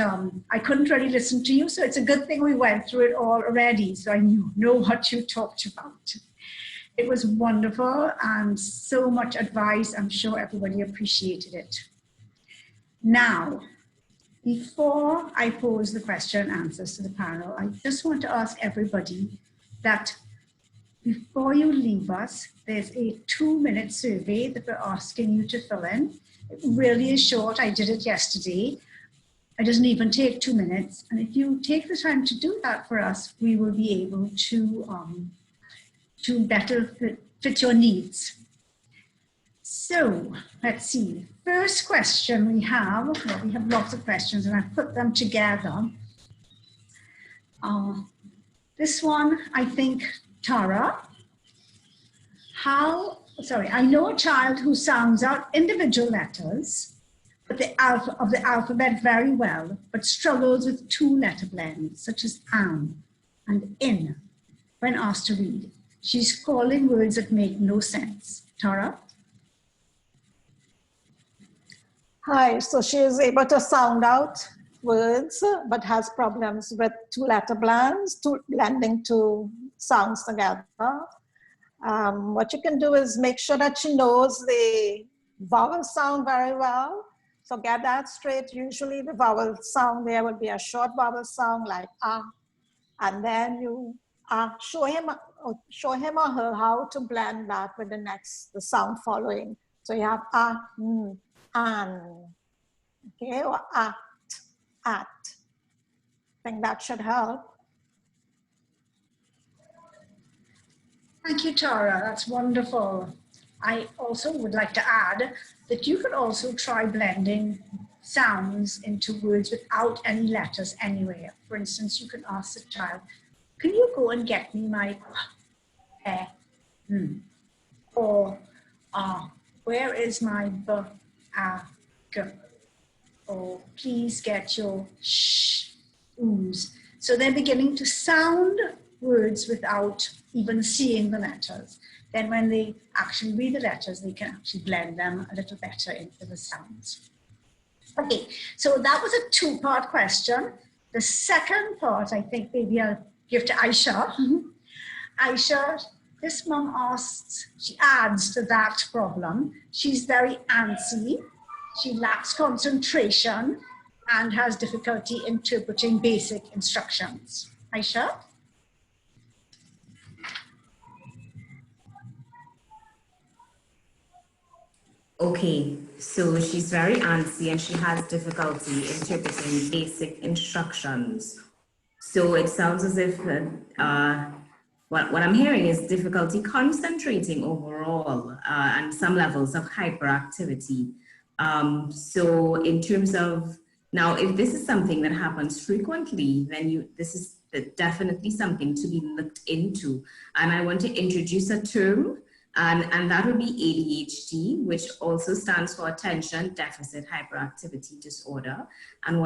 I couldn't really listen to you. So it's a good thing we went through it all already, so I know what you talked about. It was wonderful and so much advice. I'm sure everybody appreciated it. Now, before I pose the question and answers to the panel, I just want to ask everybody that before you leave us, there's a 2-minute survey that we're asking you to fill in. It really is short. I did it yesterday. It doesn't even take 2 minutes. And if you take the time to do that for us, we will be able to better fit your needs. So let's see. First question we have lots of questions and I've put them together. This one, I think, Tara, I know a child who sounds out individual letters of the alphabet very well, but struggles with 2-letter blends, such as am and in, when asked to read. She's calling words that make no sense. Tara? Hi, so she is able to sound out words, but has problems with 2-letter blends, blending two sounds together. What you can do is make sure that she knows the vowel sound very well. So get that straight. Usually the vowel sound there would be a short vowel sound like ah, and then you show him or her how to blend that with the sound following. So you have an, okay, or at. I think that should help. Thank you, Tara. That's wonderful. I also would like to add that you could also try blending sounds into words without any letters anywhere. For instance, you can ask the child, can you go and get me my or where is my g? Or please get your oohs. So they're beginning to sound words without even seeing the letters. Then when they actually read the letters, they can actually blend them a little better into the sounds. Okay, so that was a 2-part question. The second part, I think maybe I'll give to Aisha. Aisha, this mom asks, she adds to that problem. She's very antsy. She lacks concentration and has difficulty interpreting basic instructions. Aisha? Okay, so she's very antsy and she has difficulty interpreting basic instructions. So it sounds as if what I'm hearing is difficulty concentrating overall and some levels of hyperactivity. So in terms of, now if this is something that happens frequently, then this is definitely something to be looked into. And I want to introduce a term, and that would be ADHD, which also stands for Attention Deficit Hyperactivity Disorder. And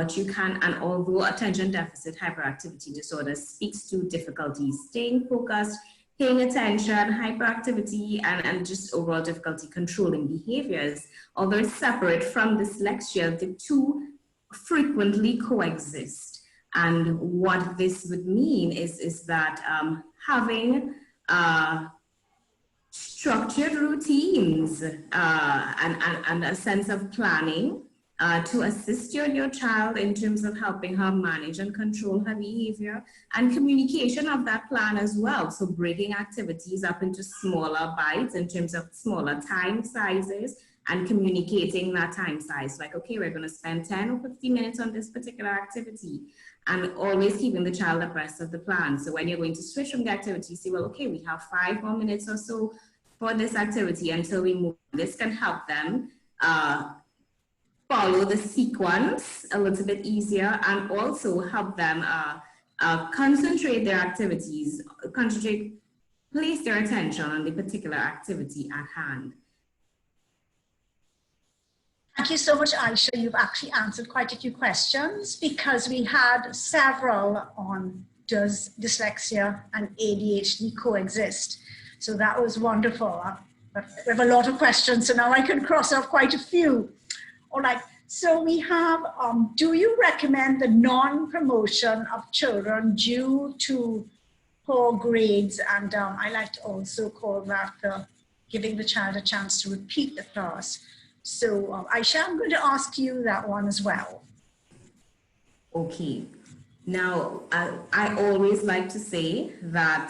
although Attention Deficit Hyperactivity Disorder speaks to difficulties staying focused, paying attention, hyperactivity, and just overall difficulty controlling behaviors, although it's separate from dyslexia, the two frequently coexist. And what this would mean is that having structured routines and a sense of planning to assist you and your child in terms of helping her manage and control her behavior, and communication of that plan as well. So breaking activities up into smaller bites in terms of smaller time sizes and communicating that time size. Like, okay, we're going to spend 10 or 15 minutes on this particular activity, and always keeping the child abreast of the plan. So when you're going to switch from the activity, say, well, okay, we have 5 more minutes or so for this activity until we move. This can help them follow the sequence a little bit easier, and also help them concentrate their activities, place their attention on the particular activity at hand. Thank you so much, Aisha. You've actually answered quite a few questions because we had several on does dyslexia and ADHD coexist? So that was wonderful. But we have a lot of questions, so now I can cross off quite a few. All right, so we have, do you recommend the non-promotion of children due to poor grades, and I like to also call that giving the child a chance to repeat the class. So Aisha, I'm going to ask you that one as well. Okay. Now, I always like to say that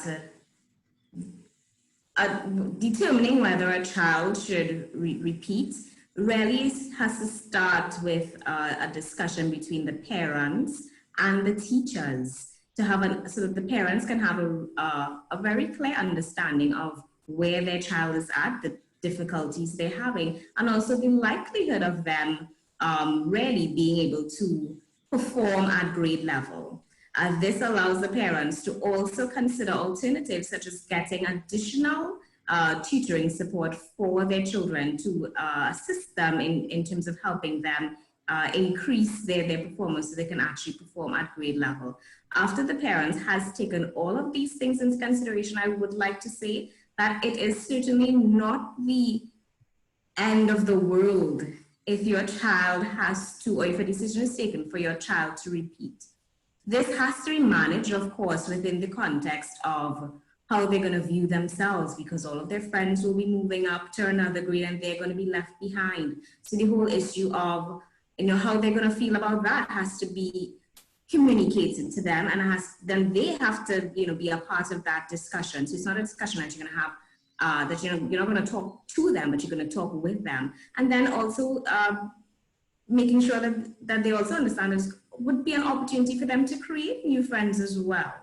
determining whether a child should repeat really has to start with a discussion between the parents and the teachers to have so that the parents can have a very clear understanding of where their child is at, the difficulties they're having, and also the likelihood of them really being able to perform at grade level. This allows the parents to also consider alternatives such as getting additional tutoring support for their children to assist them in terms of helping them increase their performance so they can actually perform at grade level. After the parents has taken all of these things into consideration, I would like to say that it is certainly not the end of the world if your child has to, or if a decision is taken for your child to repeat. This has to be managed, of course, within the context of how they're going to view themselves, because all of their friends will be moving up to another grade and they're going to be left behind. So the whole issue of, how they're going to feel about that has to be communicated to them, and then they have to, be a part of that discussion. So it's not a discussion that you're going to have, that you're not going to talk to them, but you're going to talk with them. And then also making sure that they also understand this would be an opportunity for them to create new friends as well.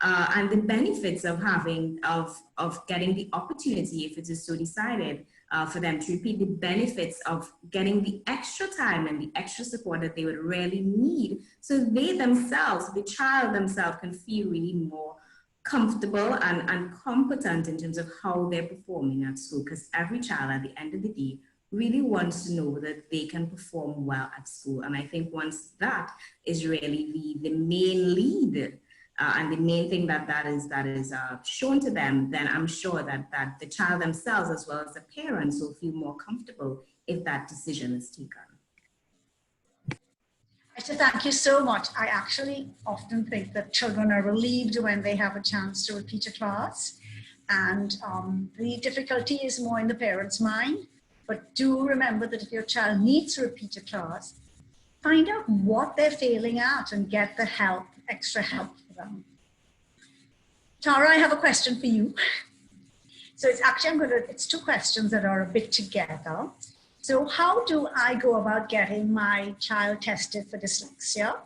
And the benefits of getting the opportunity, if it is so decided, for them to repeat, the benefits of getting the extra time and the extra support that they would really need, so they themselves, the child themselves, can feel really more comfortable and competent in terms of how they're performing at school. Because every child at the end of the day really wants to know that they can perform well at school. And I think once that is really the main lead, and the main thing that is shown to them, then I'm sure that the child themselves, as well as the parents, will feel more comfortable if that decision is taken. Aisha, thank you so much. I actually often think that children are relieved when they have a chance to repeat a class. And the difficulty is more in the parent's mind. But do remember that if your child needs to repeat a class, find out what they're failing at and get the help, extra help for them. Tara, I have a question for you. So it's actually, it's two questions that are a bit together. So how do I go about getting my child tested for dyslexia?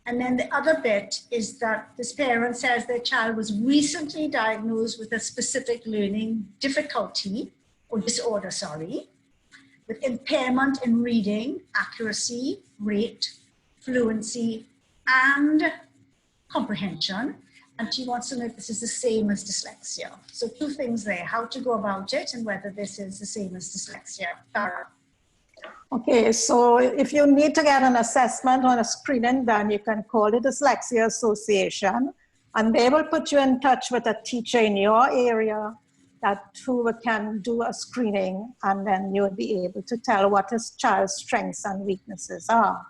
And then the other bit is that this parent says their child was recently diagnosed with a specific learning difficulty or disorder, with impairment in reading, accuracy, rate, fluency, and comprehension. And she wants to know if this is the same as dyslexia. So two things there, how to go about it and whether this is the same as dyslexia. Tara. Okay, so if you need to get an assessment or a screening done, you can call the Dyslexia Association, and they will put you in touch with a teacher in your area who can do a screening, and then you'll be able to tell what his child's strengths and weaknesses are.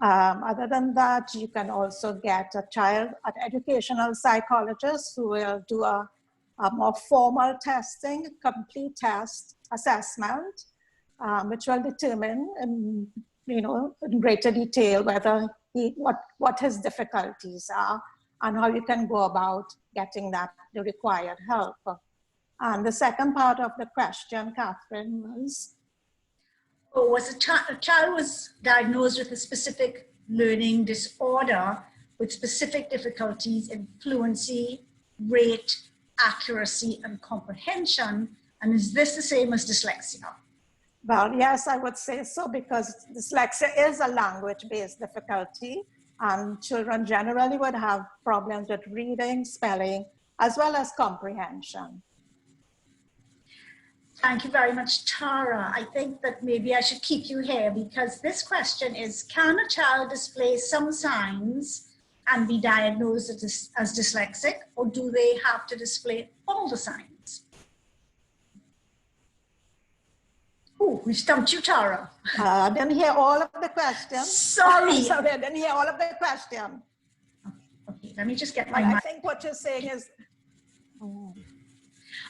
Other than that, you can also get an educational psychologist who will do a more formal testing, complete test assessment, which will determine, in greater detail whether what his difficulties are and how you can go about getting the required help. And the second part of the question, Catherine, was? A child was diagnosed with a specific learning disorder with specific difficulties in fluency, rate, accuracy, and comprehension. And is this the same as dyslexia? Well, yes, I would say so, because dyslexia is a language-based difficulty, and children generally would have problems with reading, spelling, as well as comprehension. Thank you very much, Tara. I think that maybe I should keep you here because this question is, can a child display some signs and be diagnosed as dyslexic, or do they have to display all the signs? Oh, we stumped you, Tara. I didn't hear all of the questions. Sorry. Sorry, I didn't hear all of the question. Okay. let me just get my But I mic. think what you're saying is,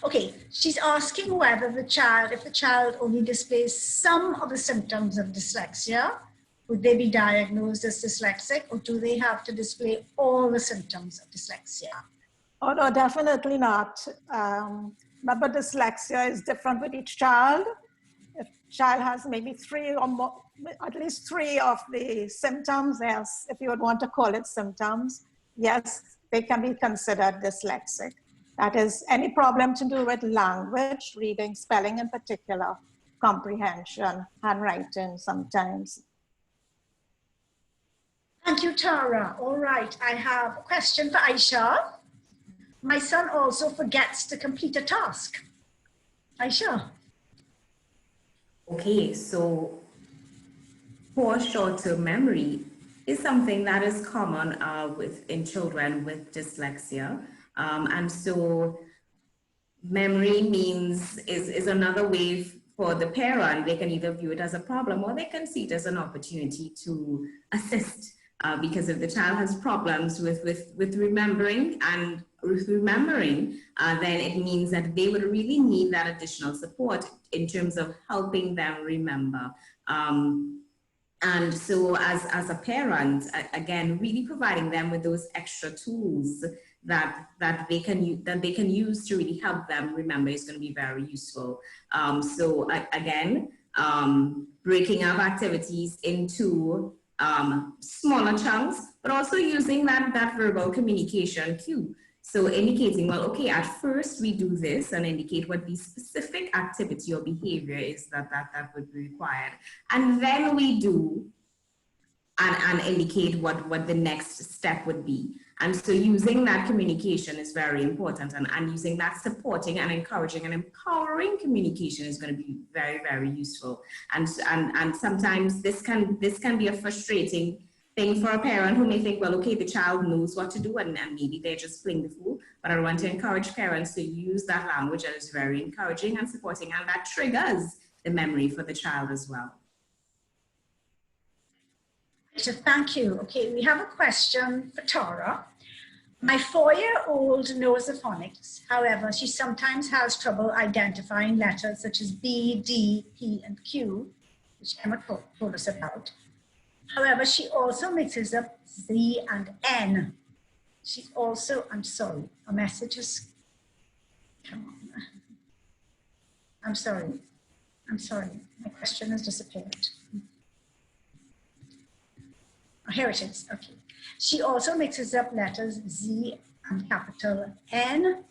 Okay, she's asking whether if the child only displays some of the symptoms of dyslexia, would they be diagnosed as dyslexic, or do they have to display all the symptoms of dyslexia? oh no, definitely not. Remember, dyslexia is different with each child. If child has maybe 3 or more, at least 3 of the symptoms, yes, if you would want to call it symptoms, yes, they can be considered dyslexic. That is any problem to do with language, reading, spelling in particular, comprehension, handwriting sometimes. Thank you, Tara. All right, I have a question for Aisha. My son also forgets to complete a task. Aisha. Okay, so poor short-term memory is something that is common in children with dyslexia. And so memory is another way for the parent. They can either view it as a problem or they can see it as an opportunity to assist. Because if the child has problems with remembering and with remembering, then it means that they would really need that additional support in terms of helping them remember. And so as a parent, again, really providing them with those extra tools that they can use to really help them remember is going to be very useful. So again, breaking up activities into smaller chunks, but also using that verbal communication cue. So indicating, well, okay, at first we do this and indicate what the specific activity or behavior is that would be required. And then we do and indicate what the next step would be. And so using that communication is very important, and using that supporting and encouraging and empowering communication is going to be very, very useful. And sometimes this can be a frustrating thing for a parent who may think, well, okay, the child knows what to do and maybe they're just playing the fool. But I want to encourage parents to use that language that is very encouraging and supporting, and that triggers the memory for the child as well. So thank you. Okay, we have a question for Tara. My 4-year-old knows the phonics. However, she sometimes has trouble identifying letters such as B, D, P, and Q, which Emma told us about. However, she also mixes up Z and N. She also, I'm sorry, a message is, come on. I'm sorry, my question has disappeared. Oh, here it is, okay. She also mixes up letters Z and capital N.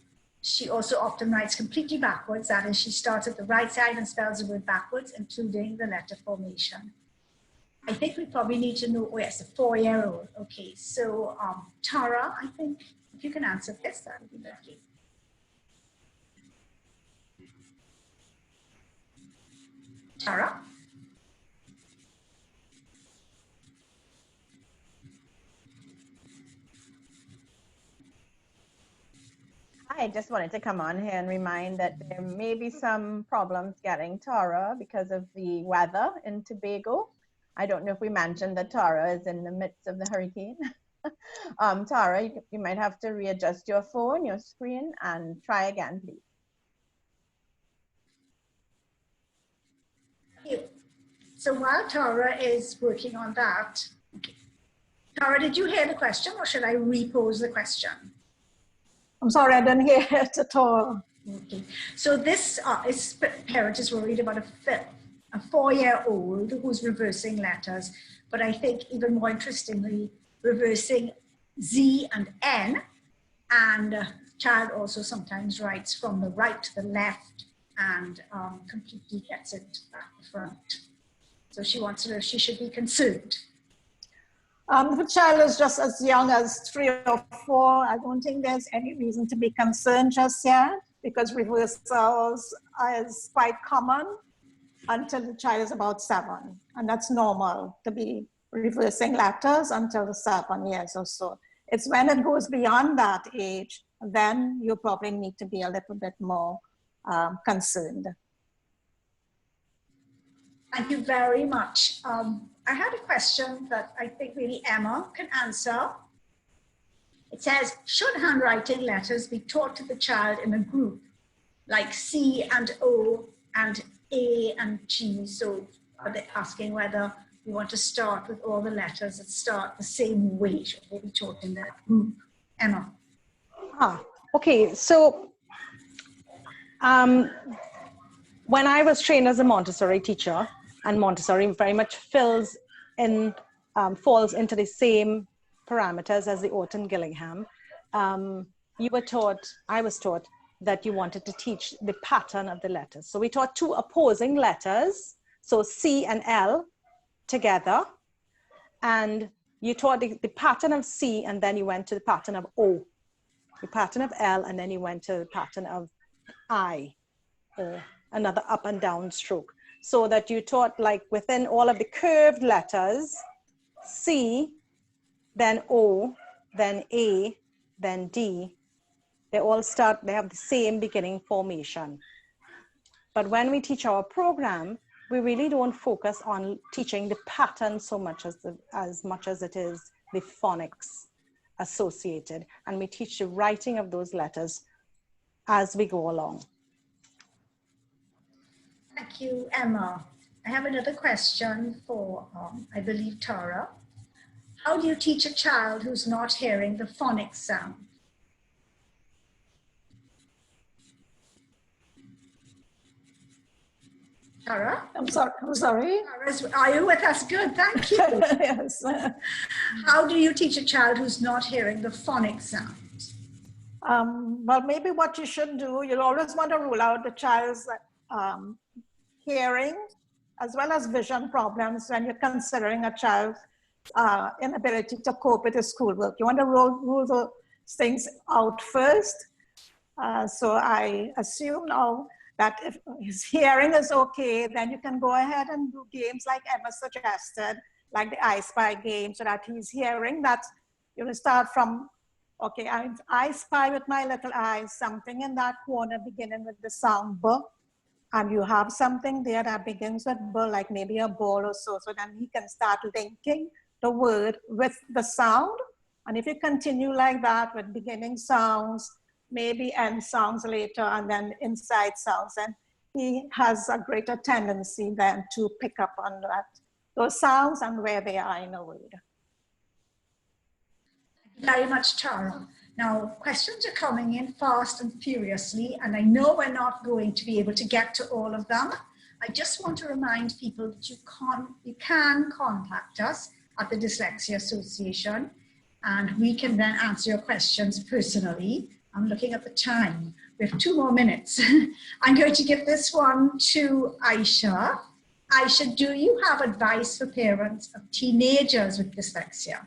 She also often writes completely backwards. That is, she starts at the right side and spells the word backwards, including the letter formation. I think we probably need to know, oh yes, a 4-year-old. Okay, so Tara, I think if you can answer this, that would be lovely. Tara? I just wanted to come on here and remind that there may be some problems getting Tara because of the weather in Tobago. I don't know if we mentioned that Tara is in the midst of the hurricane. Tara, you might have to readjust your phone, your screen, and try again, please. So while Tara is working on that, okay. Tara, did you hear the question, or should I repose the question? I'm sorry, I didn't hear it at all. Okay. So this parent is worried about a 4-year-old who's reversing letters, but I think even more interestingly, reversing Z and N, and child also sometimes writes from the right to the left and completely gets it back to front. So she wants to know if she should be concerned. If a child is just as young as 3 or 4, I don't think there's any reason to be concerned just yet, because reversals is quite common until the child is about 7. And that's normal to be reversing letters until 7 years or so. It's when it goes beyond that age, then you probably need to be a little bit more concerned. Thank you very much. I had a question that I think really Emma can answer. It says, should handwriting letters be taught to the child in a group, like C and O and A and G? So are they asking whether we want to start with all the letters that start the same way? Should they be taught in that group? Emma. Okay, so when I was trained as a Montessori teacher, and Montessori very much falls into the same parameters as the Orton Gillingham, I was taught that you wanted to teach the pattern of the letters. So we taught two opposing letters, so C and L together, and you taught the pattern of C, and then you went to the pattern of O, the pattern of L, and then you went to the pattern of I, or another up and down stroke. So that you taught, like, within all of the curved letters, C, then O, then A, then D, they have the same beginning formation. But when we teach our program, we really don't focus on teaching the pattern so much as much as it is the phonics associated. And we teach the writing of those letters as we go along. Thank you, Emma. I have another question for, I believe, Tara. How do you teach a child who's not hearing the phonics sound? Tara? I'm sorry. Are you with us? Good, thank you. Yes. How do you teach a child who's not hearing the phonics sound? Well, maybe what you should do, you'll always want to rule out the child's hearing as well as vision problems when you're considering a child's inability to cope with his schoolwork. You want to rule those things out first. So I assume now that if his hearing is okay, then you can go ahead and do games like Emma suggested, like the I Spy game, so that he's hearing that. You will start from, okay, I spy with my little eyes something in that corner beginning with the sound B, and you have something there that begins with B, like maybe a ball or so then he can start linking the word with the sound. And if you continue like that with beginning sounds, maybe end sounds later, and then inside sounds, and he has a greater tendency then to pick up on those sounds and where they are in a word. Thank you very much, Tara. Now, questions are coming in fast and furiously, and I know we're not going to be able to get to all of them. I just want to remind people that you can contact us at the Dyslexia Association, and we can then answer your questions personally. I'm looking at the time. We have 2 more minutes. I'm going to give this one to Aisha. Aisha, do you have advice for parents of teenagers with dyslexia?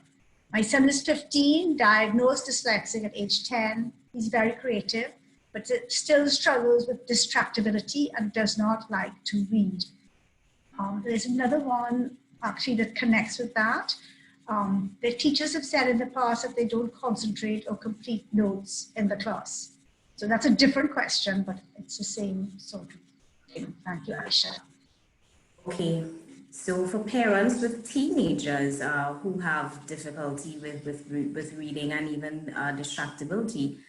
My son is 15, diagnosed dyslexic at age 10. He's very creative, but still struggles with distractibility and does not like to read. There's another one actually that connects with that. Their teachers have said in the past that they don't concentrate or complete notes in the class. So that's a different question, but it's the same sort of thing. Thank you, Aisha. Okay, so for parents with teenagers who have difficulty with reading and even distractibility,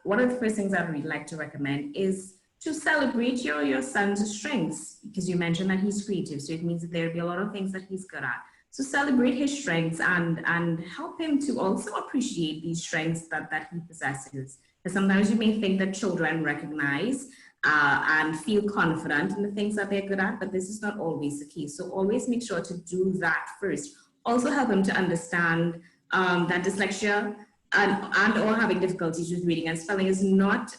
one of the first things I'd really like to recommend is to celebrate your son's strengths, because you mentioned that he's creative, so it means that there'll be a lot of things that he's good at. So celebrate his strengths and help him to also appreciate these strengths that he possesses. Because sometimes you may think that children recognize and feel confident in the things that they're good at, but this is not always the case. So always make sure to do that first. Also help him to understand that dyslexia and or having difficulties with reading and spelling is not,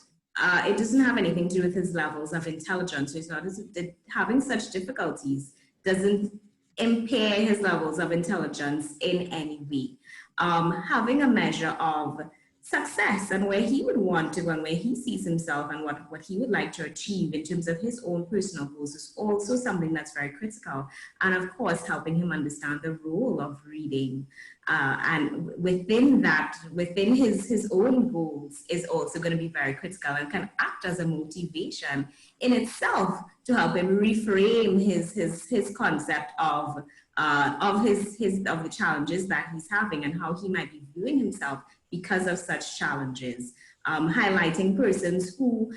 it doesn't have anything to do with his levels of intelligence. So it's not as if having such difficulties doesn't impair his levels of intelligence in any way. Having a measure of success and where he would want to and where he sees himself and what he would like to achieve in terms of his own personal goals is also something that's very critical. And of course, helping him understand the role of reading and within his own goals is also going to be very critical and can act as a motivation in itself to help him reframe his concept of of of the challenges that he's having and how he might be viewing himself because of such challenges, highlighting persons who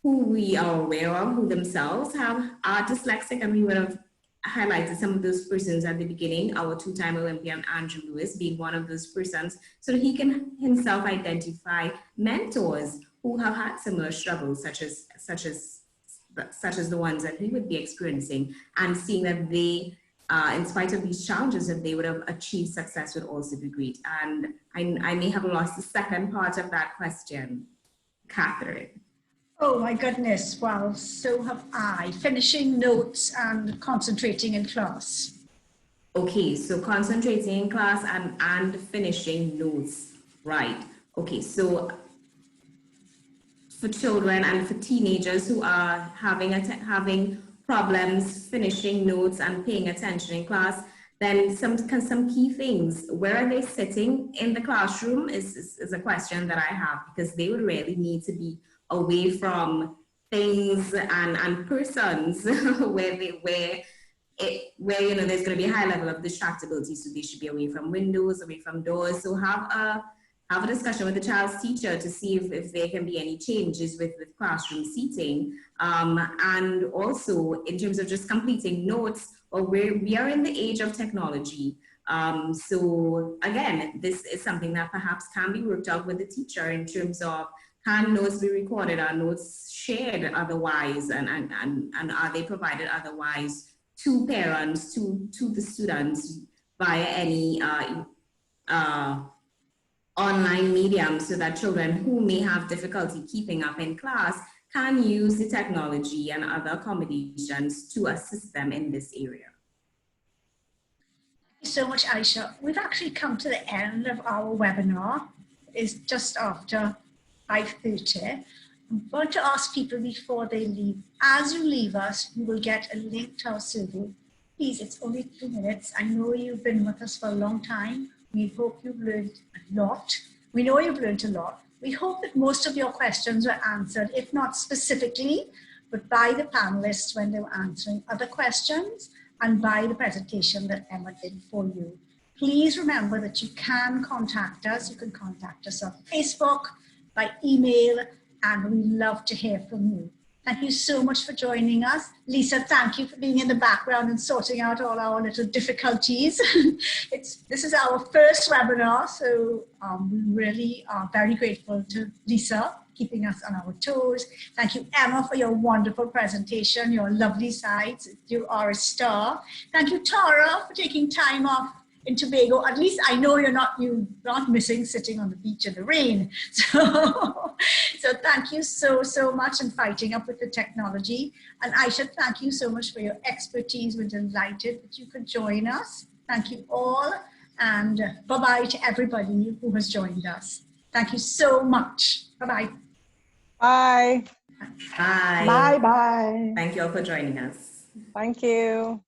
we are aware of who themselves are dyslexic, and we would have highlighted some of those persons at the beginning, our two-time Olympian Andrew Lewis being one of those persons, so that he can himself identify mentors who have had similar struggles, such as the ones that he would be experiencing, and seeing that they, in spite of these challenges, that they would have achieved success would also be great. And I may have lost the second part of that question, Catherine. Oh my goodness, well, so have I. Finishing notes and concentrating in class. Okay, so concentrating in class and finishing notes, right. Okay, so for children and for teenagers who are having problems finishing notes and paying attention in class, then some key things. Where are they sitting in the classroom is a question that I have, because they would really need to be away from things and persons where you know there's going to be a high level of distractibility, so they should be away from windows, away from doors. So have a discussion with the child's teacher to see if there can be any changes with classroom seating, and also in terms of just completing notes. Or we are in the age of technology, so again, this is something that perhaps can be worked out with the teacher in terms of, can notes be recorded? Are notes shared otherwise? And are they provided otherwise to parents, to the students via any online medium, so that children who may have difficulty keeping up in class can use the technology and other accommodations to assist them in this area? Thank you so much, Aisha. We've actually come to the end of our webinar. It's just after 5:30. I'm going to ask people before they leave. As you leave us, you will get a link to our survey. Please, it's only 2 minutes. I know you've been with us for a long time. We hope you've learned a lot. We know you've learned a lot. We hope that most of your questions were answered, if not specifically, but by the panelists when they were answering other questions, and by the presentation that Emma did for you. Please remember that you can contact us. You can contact us on Facebook, by email, and we love to hear from you. Thank you so much for joining us. Lisa, thank you for being in the background and sorting out all our little difficulties. This is our first webinar, so we really are very grateful to Lisa, keeping us on our toes. Thank you, Emma, for your wonderful presentation, your lovely slides. You are a star. Thank you, Tara, for taking time off in Tobago. At least I know you're not missing sitting on the beach in the rain. So thank you so much, and fighting up with the technology. And Aisha, thank you so much for your expertise. We're delighted that you could join us. Thank you all, and bye-bye to everybody who has joined us. Thank you so much. Bye-bye. Bye. Bye. Bye bye. Thank you all for joining us. Thank you.